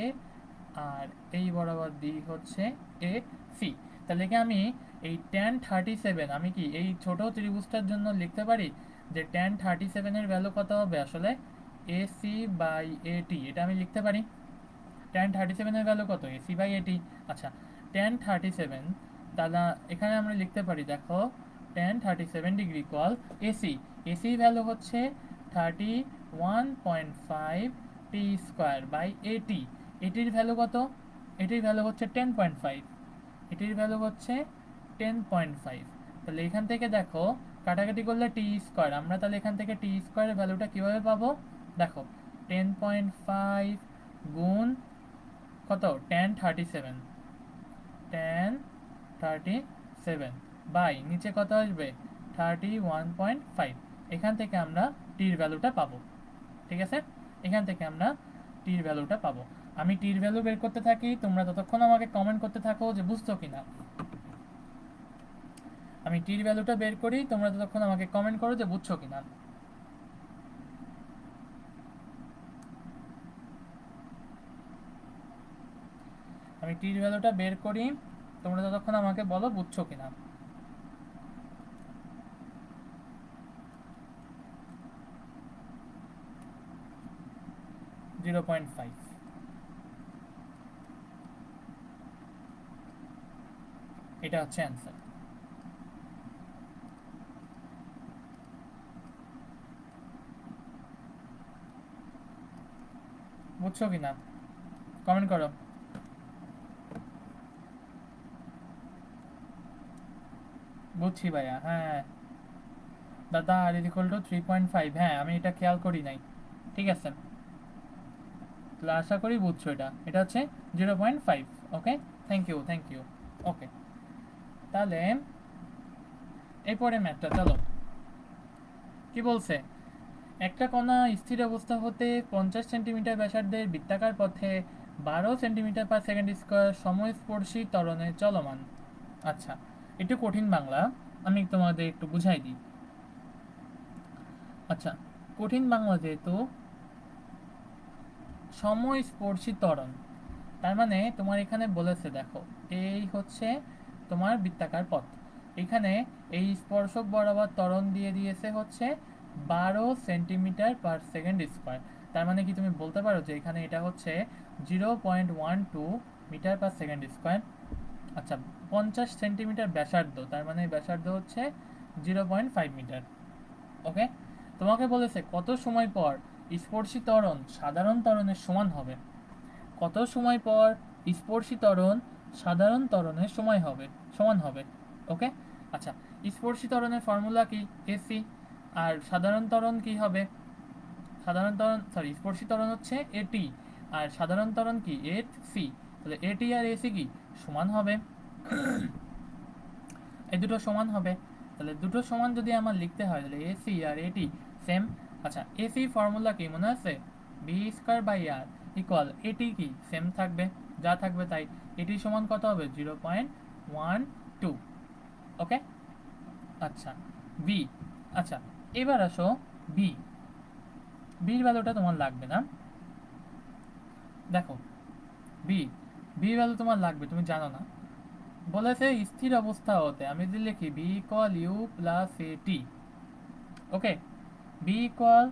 S1: আর এই বরাবর দিই হচ্ছে এ সি। তাহলে কি আমি এই tan 37 আমি কি এই ছোট ত্রিভুজটার জন্য লিখতে পারি যে tan 37 এর ভ্যালু কত হবে আসলে এ সি বাই এ টি, এটা আমি লিখতে পারি। tan 37 এর ভ্যালু কত, এ সি বাই এ টি। আচ্ছা, tan 37 তাহলে এখানে আমরা লিখতে পারি, দেখো tan 37 degree equal AC, AC value হচ্ছে 31.5 টি স্কোয়ার বাই এটি। এটির ভ্যালু কত, এটির ভ্যালু হচ্ছে 10.5, এটির ভ্যালু হচ্ছে 10.5। তাহলে এখান থেকে দেখো কাটাকাটি করলে টি স্কোয়ার, আমরা তাহলে এখান থেকে টি স্কোয়ারের ভ্যালুটা কীভাবে পাবো, দেখো 10.5 গুণ কত tan 37, tan 37 বাই নিচে কত আসবে 31.5, এখান থেকে আমরা টির ভ্যালুটা পাবো। ঠিক আছে, এখান থেকে আমরা টির ভ্যালুটা পাবো। আমি টির ভ্যালু বের করতে থাকি, তোমরা ততক্ষণ আমাকে কমেন্ট করতে থাকো যে বুঝছো কিনা। আমি টির ভ্যালুটা বের করি, তোমরা ততক্ষণ আমাকে কমেন্ট করো যে বুঝছো কিনা। আমি টির ভ্যালুটা বের করি, তোমরা ততক্ষণ আমাকে বলো বুঝছো কিনা। 0.5, এটা হচ্ছে অ্যান্সার। বুঝছো কিনা কমেন্ট করো। বুঝছি ভাইয়া, হ্যাঁ দাদা আর ইকুয়াল টু 3.5, হ্যাঁ আমি এটা খেয়াল করি নাই। ঠিক আছে, তাহলে আশা করি বুঝছো, এটা এটা হচ্ছে 0.5। ওকে, থ্যাংক ইউ থ্যাংক ইউ। ওকে, তাহলে এরপরে ম্যাথটা চলো। কি বলছে, একটা কণা স্থির অবস্থা হতে 50 সেন্টিমিটার ব্যাসার্ধের বৃত্তাকার পথে 12 সেন্টিমিটার পার সেকেন্ড স্কোয়ার সমস্পর্শী ত্বরণে চলমান। আচ্ছা, একটু কঠিন বাংলা, আমি তোমাদের একটু বুঝাই দিই। আচ্ছা, কঠিন বাংলা যেহেতু, সমস্পর্শী ত্বরণ তার মানে তোমার এখানে বলেছে, দেখো এই হচ্ছে তোমার বৃত্তাকার পথ, এখানে এই স্পর্শক বরাবর ত্বরণ দিয়ে দিয়েছে হচ্ছে 12 সেন্টিমিটার পার সেকেন্ড স্কোয়ার। তার মানে কি তুমি বলতে পারো যে এখানে এটা হচ্ছে 0.12 মিটার পার সেকেন্ড স্কোয়ার। আচ্ছা, 50 সেন্টিমিটার ব্যাসার্ধ, তার মানে ব্যাসার্ধ হচ্ছে 0.5 মিটার। ওকে, তোমাকে বলেছে কত সময় পর স্পর্শী ত্বরণ সাধারণ ত্বরণের সমান হবে, কত সময় পর স্পর্শী ত্বরণ সাধারণ ত্বরণের সমান হবে। ওকে, আচ্ছা, স্পর্শী ত্বরণের ফর্মুলা কি, এসি, আর সাধারণ ত্বরণ কি হবে, সাধারণ ত্বরণ সরি স্পর্শী ত্বরণ হচ্ছে এটি, আর সাধারণ ত্বরণ কি এ সি। তাহলে এটি আর এসি কি সমান হবে, এই দুটো সমান হবে। তাহলে দুটো সমান যদি আমার লিখতে হয় তাহলে এসি আর এটি সেম। আচ্ছা, এসি ফর্মুলা কি মনে আছে, v square by r equal এটি কি সেম থাকবে, যা থাকবে তাই। এটি সমান কত হবে 0.12। ওকে, আচ্ছা বি, আচ্ছা এবার আসো বি, বির ভ্যালুটা তোমার লাগবে না। দেখো বি, বি ভ্যালু তোমার লাগবে, তুমি জানো না, বলেছে স্থির অবস্থা হতে আমি যদি লিখি v equal u plus a t. Okay, v equal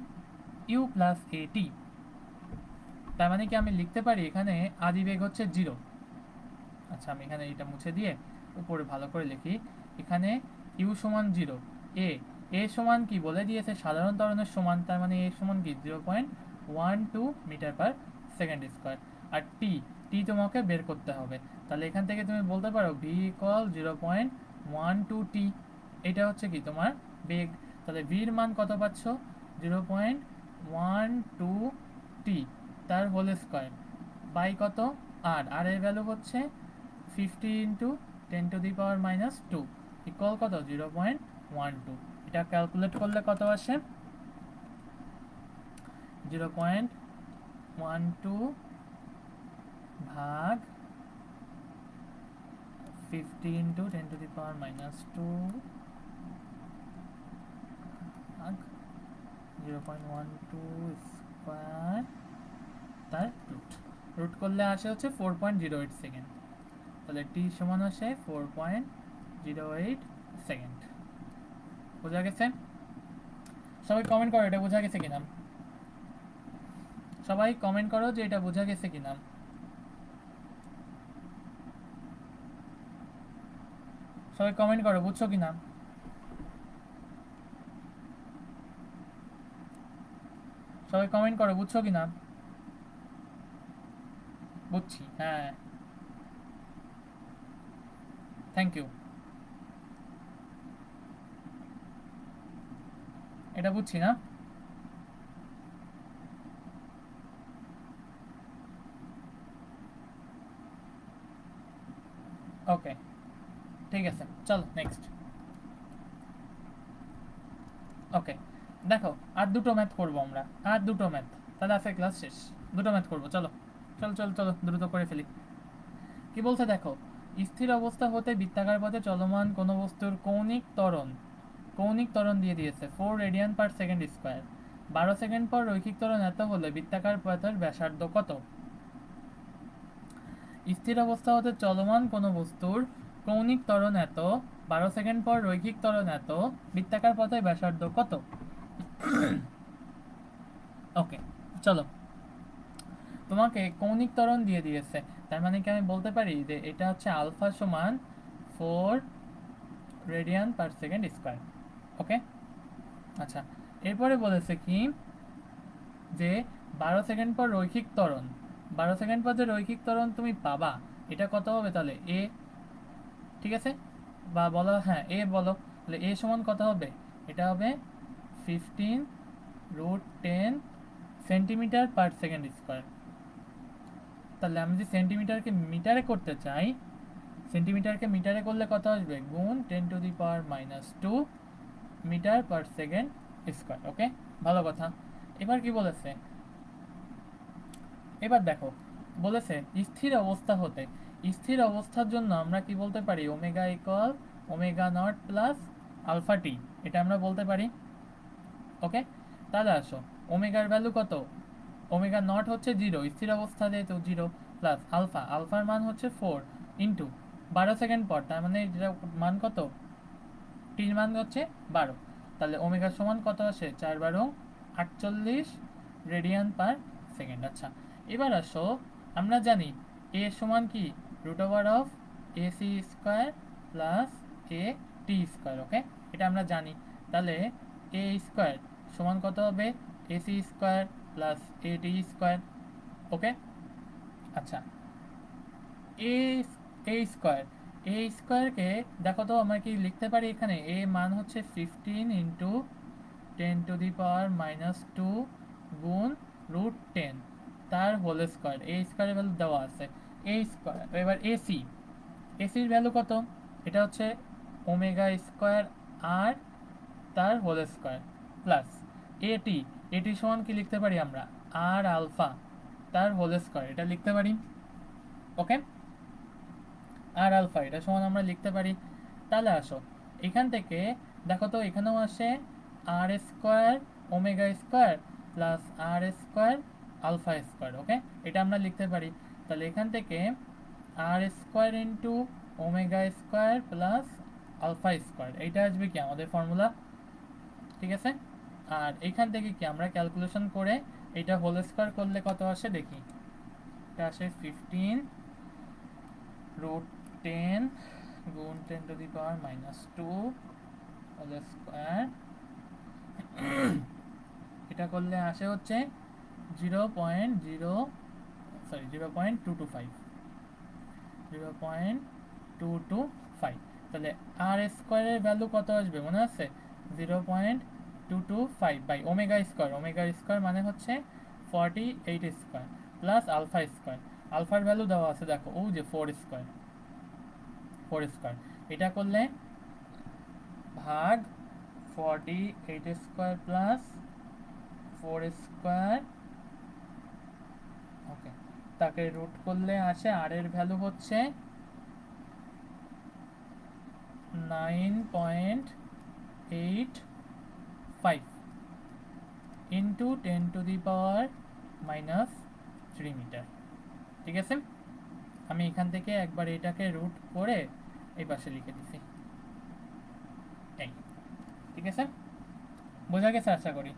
S1: u plus a t, তার মানে কি আমি লিখতে পারি এখানে আদিবেগ হচ্ছে 0। আচ্ছা, আমি এখানে এটা মুছে দিয়ে উপরে ভালো করে লিখি, এখানে ইউ সমান 0, এ এ সমান কি বলে দিয়েছে সাধারণ ত্বরণের সমান, তার মানে এ সমান কি 0.12 মিটার পার সেকেন্ড স্কোয়ার। আর টি, টি তোমাকে বের করতে হবে, তাহলে এখান থেকে তুমি বলতে পারো ভি ইকুয়াল 0.12 টি, এটা হচ্ছে কি তোমার বেগ। তাহলে ভির মান কত পাচ্ছ 0.12 টি, তার হোল স্কোয়ার বাই কত আর, আর এর ভ্যালু হচ্ছে 50 ইন্টু 10⁻² ইকুয়াল কত 0.12। এটা ক্যালকুলেট করলে কত আসে, 0.12 ভাগ 50 ইন্টু 10⁻² ভাগ 0.12 স্কোয়ার তার রুট, রুট করলে আসে হচ্ছে 4.08 সেকেন্ড। তাহলে টি সমান আসে 4.08 সেকেন্ড। বোঝা গেছে? সবাই কমেন্ট করো এটা বোঝা গেছে কিনা। সবাই কমেন্ট করো যে এটা বোঝা গেছে কিনা। সবাই কমেন্ট করো বুঝছো কিনা। সবাই কমেন্ট করো বুঝছো কিনা। বুঝছি, হ্যাঁ, থ্যাংক ইউ। এটা বুঝছি না। ওকে, ঠিক আছে, চলো নেক্সট। ওকে, দেখো আর দুটো ম্যাথ করবো আমরা, আর দুটো ম্যাথ, তাহলে আছে ক্লাস শেষ। দুটো ম্যাথ করবো, চলো চলো চলো চলো দ্রুত করে ফেলি। কি বলছে দেখো, স্থির অবস্থা হতে বৃত্তাকার পথে চলমান কোনো বস্তুর কৌণিক ত্বরণ দিয়ে দিয়েছে 4 radian per second square. 12 second পর রৈখিক ত্বরণ এত হলে বৃত্তাকার পথের ব্যাসার্ধ কত? স্থির অবস্থা হতে চলমান কোনো বস্তুর কৌণিক ত্বরণ এত, 12 সেকেন্ড পর রৈখিক ত্বরণ এত, বৃত্তাকার পথের ব্যাসার্ধ কত? ওকে, চলো, তোমাকে কৌণিক ত্বরণ দিয়ে দিয়েছে, তার মানে কি আমি বলতে পারি যে এটা হচ্ছে আলফা সমান 4 রেডিয়ান পার সেকেন্ড স্কোয়ার। ওকে, আচ্ছা, এরপরে বলেছে কি যে 12 সেকেন্ড পর রৈখিক ত্বরণ, 12 সেকেন্ড পর যে রৈখিক ত্বরণ তুমি পাবা এটা কত হবে তাহলে এ, ঠিক আছে, বা বলো, হ্যাঁ এ বলো, তাহলে এ সমান কত হবে? এটা হবে 15√10 সেন্টিমিটার পার সেকেন্ড স্কোয়ার। তাহলে আমি যদি সেন্টিমিটারকে মিটারে করতে চাই, সেন্টিমিটারকে মিটারে করলে কত আসবে? গুণ 10⁻²² মিটার পার সেকেন্ড স্কোয়ার। ওকে, ভালো কথা। এবার কি বলেছে, এবার দেখো বলেছে স্থির অবস্থা হতে, স্থির অবস্থার জন্য আমরা কি বলতে পারি? Omega equal omega not plus alpha t, এটা আমরা বলতে পারি। ওকে, তাহলে আসো ওমেগার ভ্যালু কত? ওমেগা নট হচ্ছে 0, স্থির অবস্থা যেহেতু 0, প্লাস আলফা, আলফার মান হচ্ছে 4 ইন্টু 12 সেকেন্ড পর, তার মানে যেটা মান কত? টির মান হচ্ছে 12। তাহলে ওমেগা সমান কত আসে? 4×12 = 48 রেডিয়ান পার সেকেন্ড। আচ্ছা, এবার আসো আমরা জানি এ সমান কি √AC² plus a t square. Okay, এটা আমরা জানি। তাহলে এ স্কোয়ার সমান কত হবে? AC² plus a t square. ওকে, আচ্ছা, এ এ স্কোয়ার, এ স্কোয়ারকে দেখো তো আমরা কি লিখতে পারি এখানে? এ মান হচ্ছে 15 × 10⁻² গুণ √10 তার হোল স্কোয়ার। এ স্কোয়ারের ভ্যালু দেওয়া আছে এ স্কোয়ার। এবার এসি, এসির ভ্যালু কত? এটা হচ্ছে ওমেগা স্কোয়ার আর তার হোল স্কোয়ার প্লাস এটি, এটি সমান কি লিখতে পারি আমরা? আর আলফা তার হোল স্কোয়ার, এটা লিখতে পারি। ওকে, আর আলফা এটা সমান আমরা লিখতে পারি। তাহলে আসো এখান থেকে দেখো তো এখানেও আসে r square omega square plus r square alpha square. Okay, এটা আমরা লিখতে পারি। তাহলে এখান থেকে r square into omega square plus alpha square, এইটা আসবে কি আমাদের ফর্মুলা, ঠিক আছে। আর এখান থেকে কি আমরা ক্যালকুলেশন করে এটা হোল স্কোয়ার করলে কত আসে দেখি, এটা আসে 15√10 গুণ 10⁻² হোল স্কোয়ার, এটা করলে আসে হচ্ছে 0.225, 0.225। তাহলে আর স্কোয়ারের ভ্যালু কত আসবে মনে আছে? 0.225 by omega square, omega square মানে হচ্ছে 48² প্লাস আলফা স্কোয়ার, আলফার ভ্যালু দেওয়া আছে দেখো, ও যে 4², এটা করলে ভাগ 48² প্লাস 4²। ওকে, তাকে রুট করলে আসে আর এর ভ্যালু হচ্ছে 9.85 ইন্টু 10⁻³ মিটার। ঠিক আছে, আমি এখান থেকে একবার এটাকে রুট করে এই পাশে লিখে দিছি। এই ঠিক আছে, বোঝা গেছে আশা করি।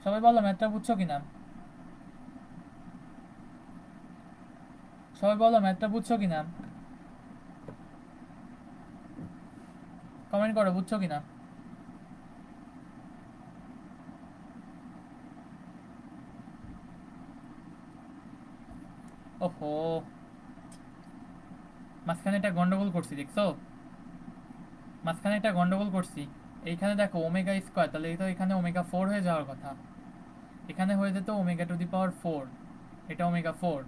S1: সবাই বলো ম্যাথটা বুঝছো কিনা, সবাই বলো ম্যাথটা বুঝছো কিনা, কমেন্ট করো বুঝছো কিনা। ওহো, মাঝখানে একটা গন্ডগোল করছি দেখছো, মাঝখানে একটা গন্ডগোল করছি। এইখানে দেখো ওমেগা স্কোয়ার, তাহলে এই তো এখানে ওমেগা 4 হয়ে যাওয়ার কথা, এখানে হয়ে যেত ওমেগা টু দি পাওয়ার 4, এটা ওমেগা 4,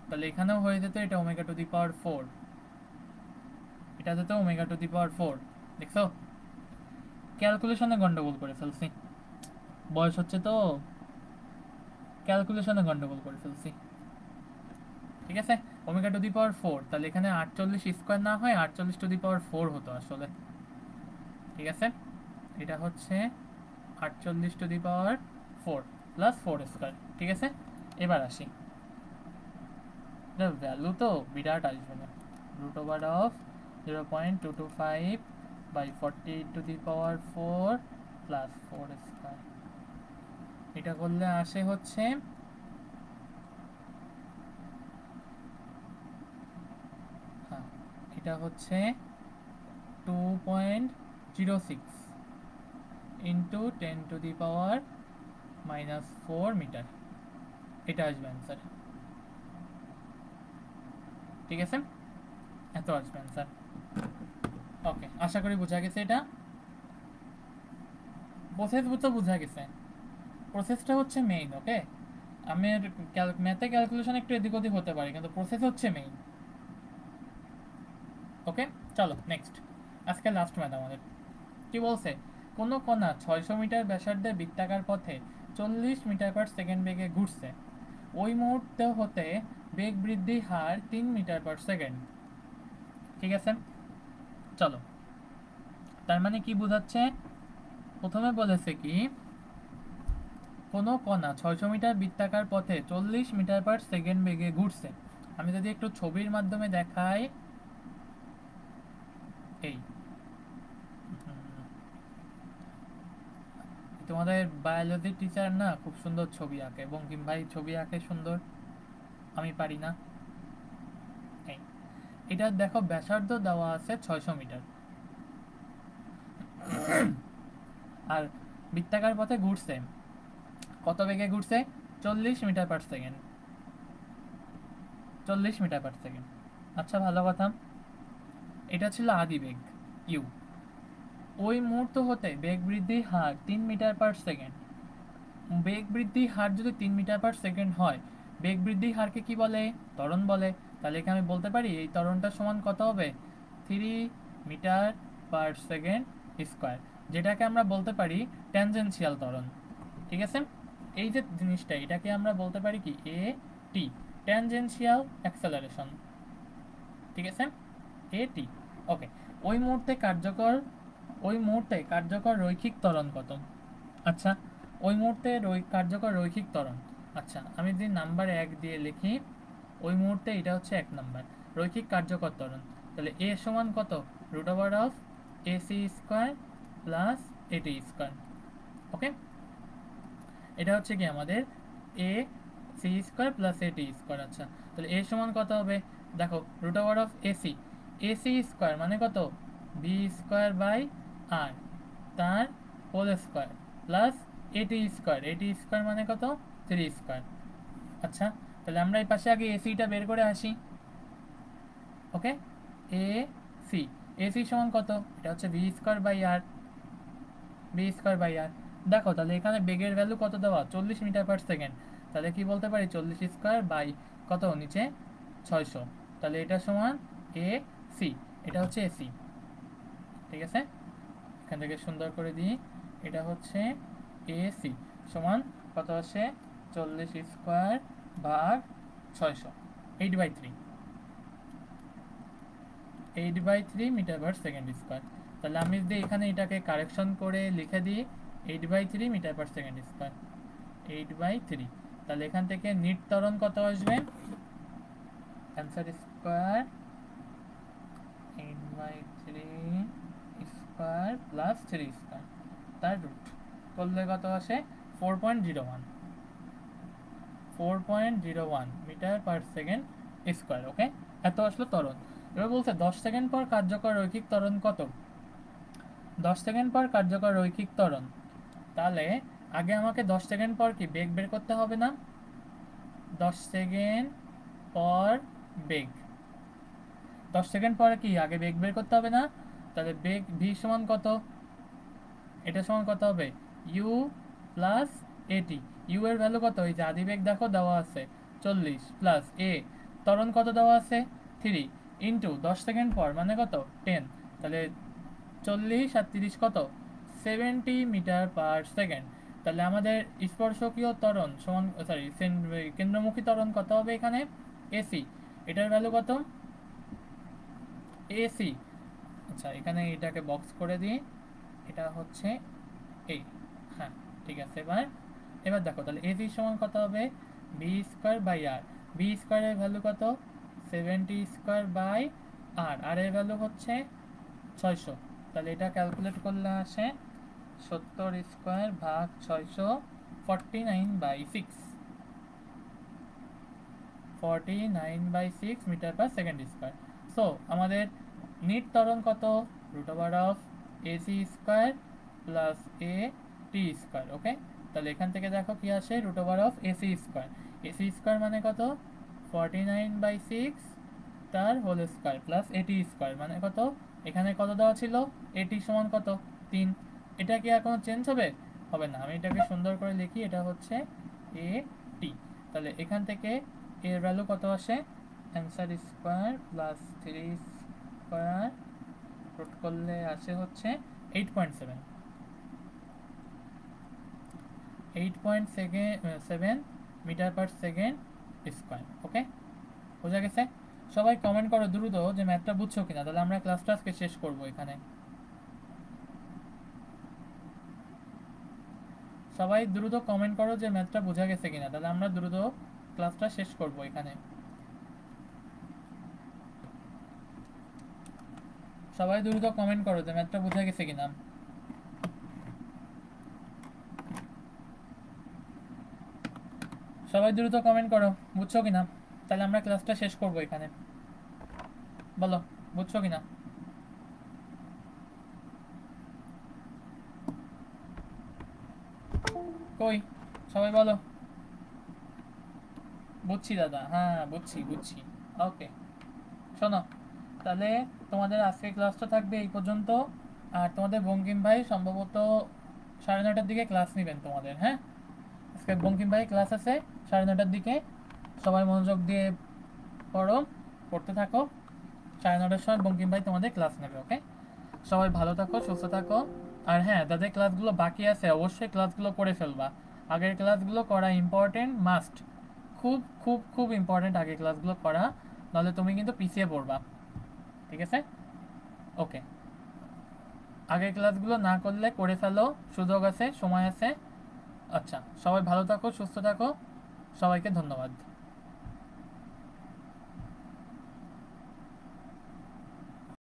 S1: তাহলে এখানেও হয়ে যেত এটা ওমেগা টু দি পাওয়ার 4, এটা যেত ওমেগা টু দি পাওয়ার 4। দেখছো, ক্যালকুলেশনে গন্ডগোল করে ফেলছি, বয়স হচ্ছে তো, ক্যালকুলেশনে গন্ডগোল করে ফেলছি। ঠিক আছে, ওমেগা টু দি পাওয়ার 4, তাহলে এখানে 48 স্কোয়ার না হয় 48 টু দি পাওয়ার 4 হতো আসলে। ঠিক আছে, এটা হচ্ছে 48 to the power 4 plus 4 square. ঠিক আছে, এবার আসি, ভ্যালু তো বিরাট আসবে না, root over of 0.225 by 48 to the power 4 plus 4 square, এটা করলে আসে হচ্ছে হ্যাঁ, এটা হচ্ছে 2.06 into 10 to the power -4 metre, এটা আসবে অ্যান্সার। ঠিক আছে, এত আসবে অ্যান্সার। ওকে, আশা করি বোঝা গেছে, এটা প্রসেস তো বোঝা গেছে, প্রসেসটা হচ্ছে মেইন। ওকে, আমি ম্যাথে ক্যালকুলেশন একটু এদিক ওদিক হতে পারে, কিন্তু প্রসেস হচ্ছে মেইন। ওকে, চলো নেক্সট, আজকে লাস্ট ম্যাথ আমাদের। কি বলছে, কোনো কণা 600 মিটার ব্যাসার্ধের বৃত্তাকার পথে 40 মিটার পার সেকেন্ড বেগে ঘুরছে, ওই মুহূর্তে হতে বেগ বৃদ্ধি হার 3 মিটার পার সেকেন্ড। ঠিক আছে, চলো, তার মানে কি বোঝাচ্ছে, প্রথমে বলেছে কি কোনো কণা 600 মিটার বৃত্তাকার পথে 40 মিটার পার সেকেন্ড বেগে ঘুরছে। আমি যদি একটু ছবির মাধ্যমে দেখাই, এই তোমাদের বায়োলজির টিচার না খুব সুন্দর ছবি আঁকে, বঙ্কিম ভাই ছবি আঁকে সুন্দর, আমি পারি না। এই এটা দেখো, ব্যাসার্ধ দেওয়া আছে 600 মিটার, আর বৃত্তাকার পথে ঘুরছে, কত বেগে ঘুরছে, 40 metre per second, 40 metre per second. আচ্ছা ভালো কথা, এটা ছিল আদি বেগ ইউ, ওই মুহূর্ত হতে বেগ বৃদ্ধির হার 3 মিটার পার সেকেন্ড। বেগ বৃদ্ধির হার যদি 3 মিটার পার সেকেন্ড হয়, বেগ বৃদ্ধির হারকে কি বলে, ত্বরণ বলে। তাহলে এখানে আমি বলতে পারি এই ত্বরণটা সমান কত হবে, 3 মিটার পার সেকেন্ড স্কোয়ার, যেটাকে আমরা বলতে পারি ট্যানজেনশিয়াল ত্বরণ। ঠিক আছে, এই যে জিনিসটা, এটাকে আমরা বলতে পারি কি, এ টি, ট্যানজেনশিয়াল অ্যাক্সেলারেশন। ঠিক আছে, এ টি। ওকে, ওই মুহূর্তে কার্যকর রৈখিক ত্বরণ কত। আচ্ছা, ওই মুহূর্তে কার্যকর রৈখিক ত্বরণ, আচ্ছা আমি যদি নাম্বার 1 দিয়ে লিখি, ওই মুহূর্তে এটা হচ্ছে 1 নাম্বার রৈখিক কার্যকর ত্বরণ, তাহলে এ সমান কত, root over of AC square plus এটি স্কোয়ার। ওকে, এটা হচ্ছে কি আমাদের এ সি স্কোয়ার প্লাস এটি স্কোয়ার। আচ্ছা, তাহলে এ সমান কত হবে, দেখো root over of ac, ac square মানে কত, বি স্কোয়ার বাই আর, তার হোল স্কোয়ার প্লাস এটি স্কোয়ার, এটি স্কোয়ার মানে কত, 3 স্কোয়ার। আচ্ছা, তাহলে আমরা এই পাশে আগে এসিটা বের করে আসি। ওকে, এ সি, এসি সমান কত, এটা হচ্ছে v square by r, v square by r. দেখো তাহলে এখানে বেগের ভ্যালু কত দেওয়া, 40 মিটার পার সেকেন্ড, তাহলে কি বলতে পারি 40 স্কোয়ার বাই কত, নিচে 600, তাহলে এটা সমান এ সি, এটা হচ্ছে এসি। ঠিক আছে, এখান থেকে সুন্দর করে দিই, এটা হচ্ছে এসি সমান কত আসে, 40 স্কোয়ার ভাগ 600, 8/3, 8/3 মিটার পার সেকেন্ড স্কোয়ার। তাহলে আমি যদি এখানে এটাকে কারেকশন করে লিখে দিই 8/3 মিটার পার সেকেন্ড স্কোয়ার, 8/3, তাহলে এখান থেকে নিট ত্বরণ কত আসবে, answer square n/3 square plus 3 square তার রুট করলে কত আসে 4.01 মিটার পার সেকেন্ড স্কোয়ার। ওকে, এত আসলো ত্বরণ। এবার বলছে 10 সেকেন্ড পর কার্যকর রৈখিক ত্বরণ কত। 10 সেকেন্ড পর কার্যকর রৈখিক ত্বরণ, তাহলে আগে আমাকে 10 সেকেন্ড পর কি বেগ বের করতে হবে না, 10 সেকেন্ড পর বেগ, 10 সেকেন্ড পরে কি আগে বেগ বের করতে হবে না। তাহলে বেগ ভি সমান কত, এটা সমান কত হবে ইউ প্লাস এটি। ইউ এর ভ্যালু কত, এই যে আদি বেগ দেখো দেওয়া আছে 40 প্লাস এ ত্বরণ কত দেওয়া আছে 3 ইন্টু 10 সেকেন্ড পর মানে কত 10, তাহলে 40 আর 30 কত 70 মিটার পার সেকেন্ড। তাহলে আমাদের স্পর্শকীয় ত্বরণ সমান সরি কেন্দ্রমুখী ত্বরণ কত হবে এখানে এসি, এটার ভ্যালু কত এসি। আচ্ছা এখানে এটাকে বক্স করে দিই, এটা হচ্ছে এই, হ্যাঁ ঠিক আছে। এবার এবার দেখো তাহলে এসি সমান কত হবে v square by r, v স্কোয়ারের ভ্যালু কত 70 স্কোয়ার বাই আর, আর এর ভ্যালু হচ্ছে 600। তাহলে এটা ক্যালকুলেট করলে আসে 70 স্কোয়ার ভাগ 600 49/6 49/6 metre per second square. So আমাদের নিট ত্বরণ কত √AC square plus a t square. Okay, তাহলে এখান থেকে দেখো কি আসে √AC স্কোয়ার, এসি স্কোয়ার মানে কত 49/6 তার হোল স্কোয়ার প্লাস এটি স্কোয়ার মানে কত, এখানে কত দেওয়া ছিল এটি সমান কত 3। এটা কি এখন চেঞ্জ হবে, হবে না। আমি এটাকে সুন্দর করে লিখি, এটা হচ্ছে এ টি। তাহলে এখান থেকে এর ভ্যালু কত আসে answer square plus 3 square root করলে আসে হচ্ছে 8.7 metre per second square. Okay, বোঝা গেছে। সবাই কমেন্ট করো দ্রুত যে ম্যাথটা বুঝছো কিনা, তাহলে আমরা ক্লাসটা আজকে শেষ করবো এখানে। সবাই দ্রুত কমেন্ট করো যে ম্যাথটা বোঝা গেছে কিনা, তাহলে আমরা দ্রুত ক্লাসটা শেষ করবো এখানে। সবাই দ্রুত কমেন্ট করো যে ম্যাথটা বোঝা গেছে কিনা। সবাই দ্রুত কমেন্ট করো বুঝছো কিনা, তাহলে আমরা ক্লাসটা শেষ করবো এখানে। বলো বুঝছো কিনা। কই সবাই বলো বুঝছি দাদা, হ্যাঁ বুঝছি বুঝছি। ওকে শোনো, তাহলে তোমাদের আজকে ক্লাসটা থাকবে এই পর্যন্ত। আর তোমাদের বঙ্কিম ভাই সম্ভবত 9:30টার দিকে ক্লাস নেবেন তোমাদের। হ্যাঁ, আজকে বঙ্কিম ভাই ক্লাস আছে 9:30টার দিকে, সবাই মনোযোগ দিয়ে পড়ো, পড়তে থাকো। 9:30টার সময় বঙ্কিম ভাই তোমাদের ক্লাস নেবে। ওকে, সবাই ভালো থাকো, সুস্থ থাকো। আর হ্যাঁ, যাদের ক্লাসগুলো বাকি আছে অবশ্যই ক্লাসগুলো করে ফেলবা। আগের ক্লাসগুলো করা ইম্পর্টেন্ট, মাস্ট, খুব খুব খুব ইম্পর্টেন্ট আগের ক্লাসগুলো করা, নাহলে তুমি কিন্তু পিছিয়ে পড়বা। ঠিক আছে, ওকে। আগের ক্লাসগুলো না করলে করে ফেলো, সুযোগ আছে, সময় আছে। আচ্ছা, সবাই ভালো থাকো, সুস্থ থাকো, সবাইকে ধন্যবাদ।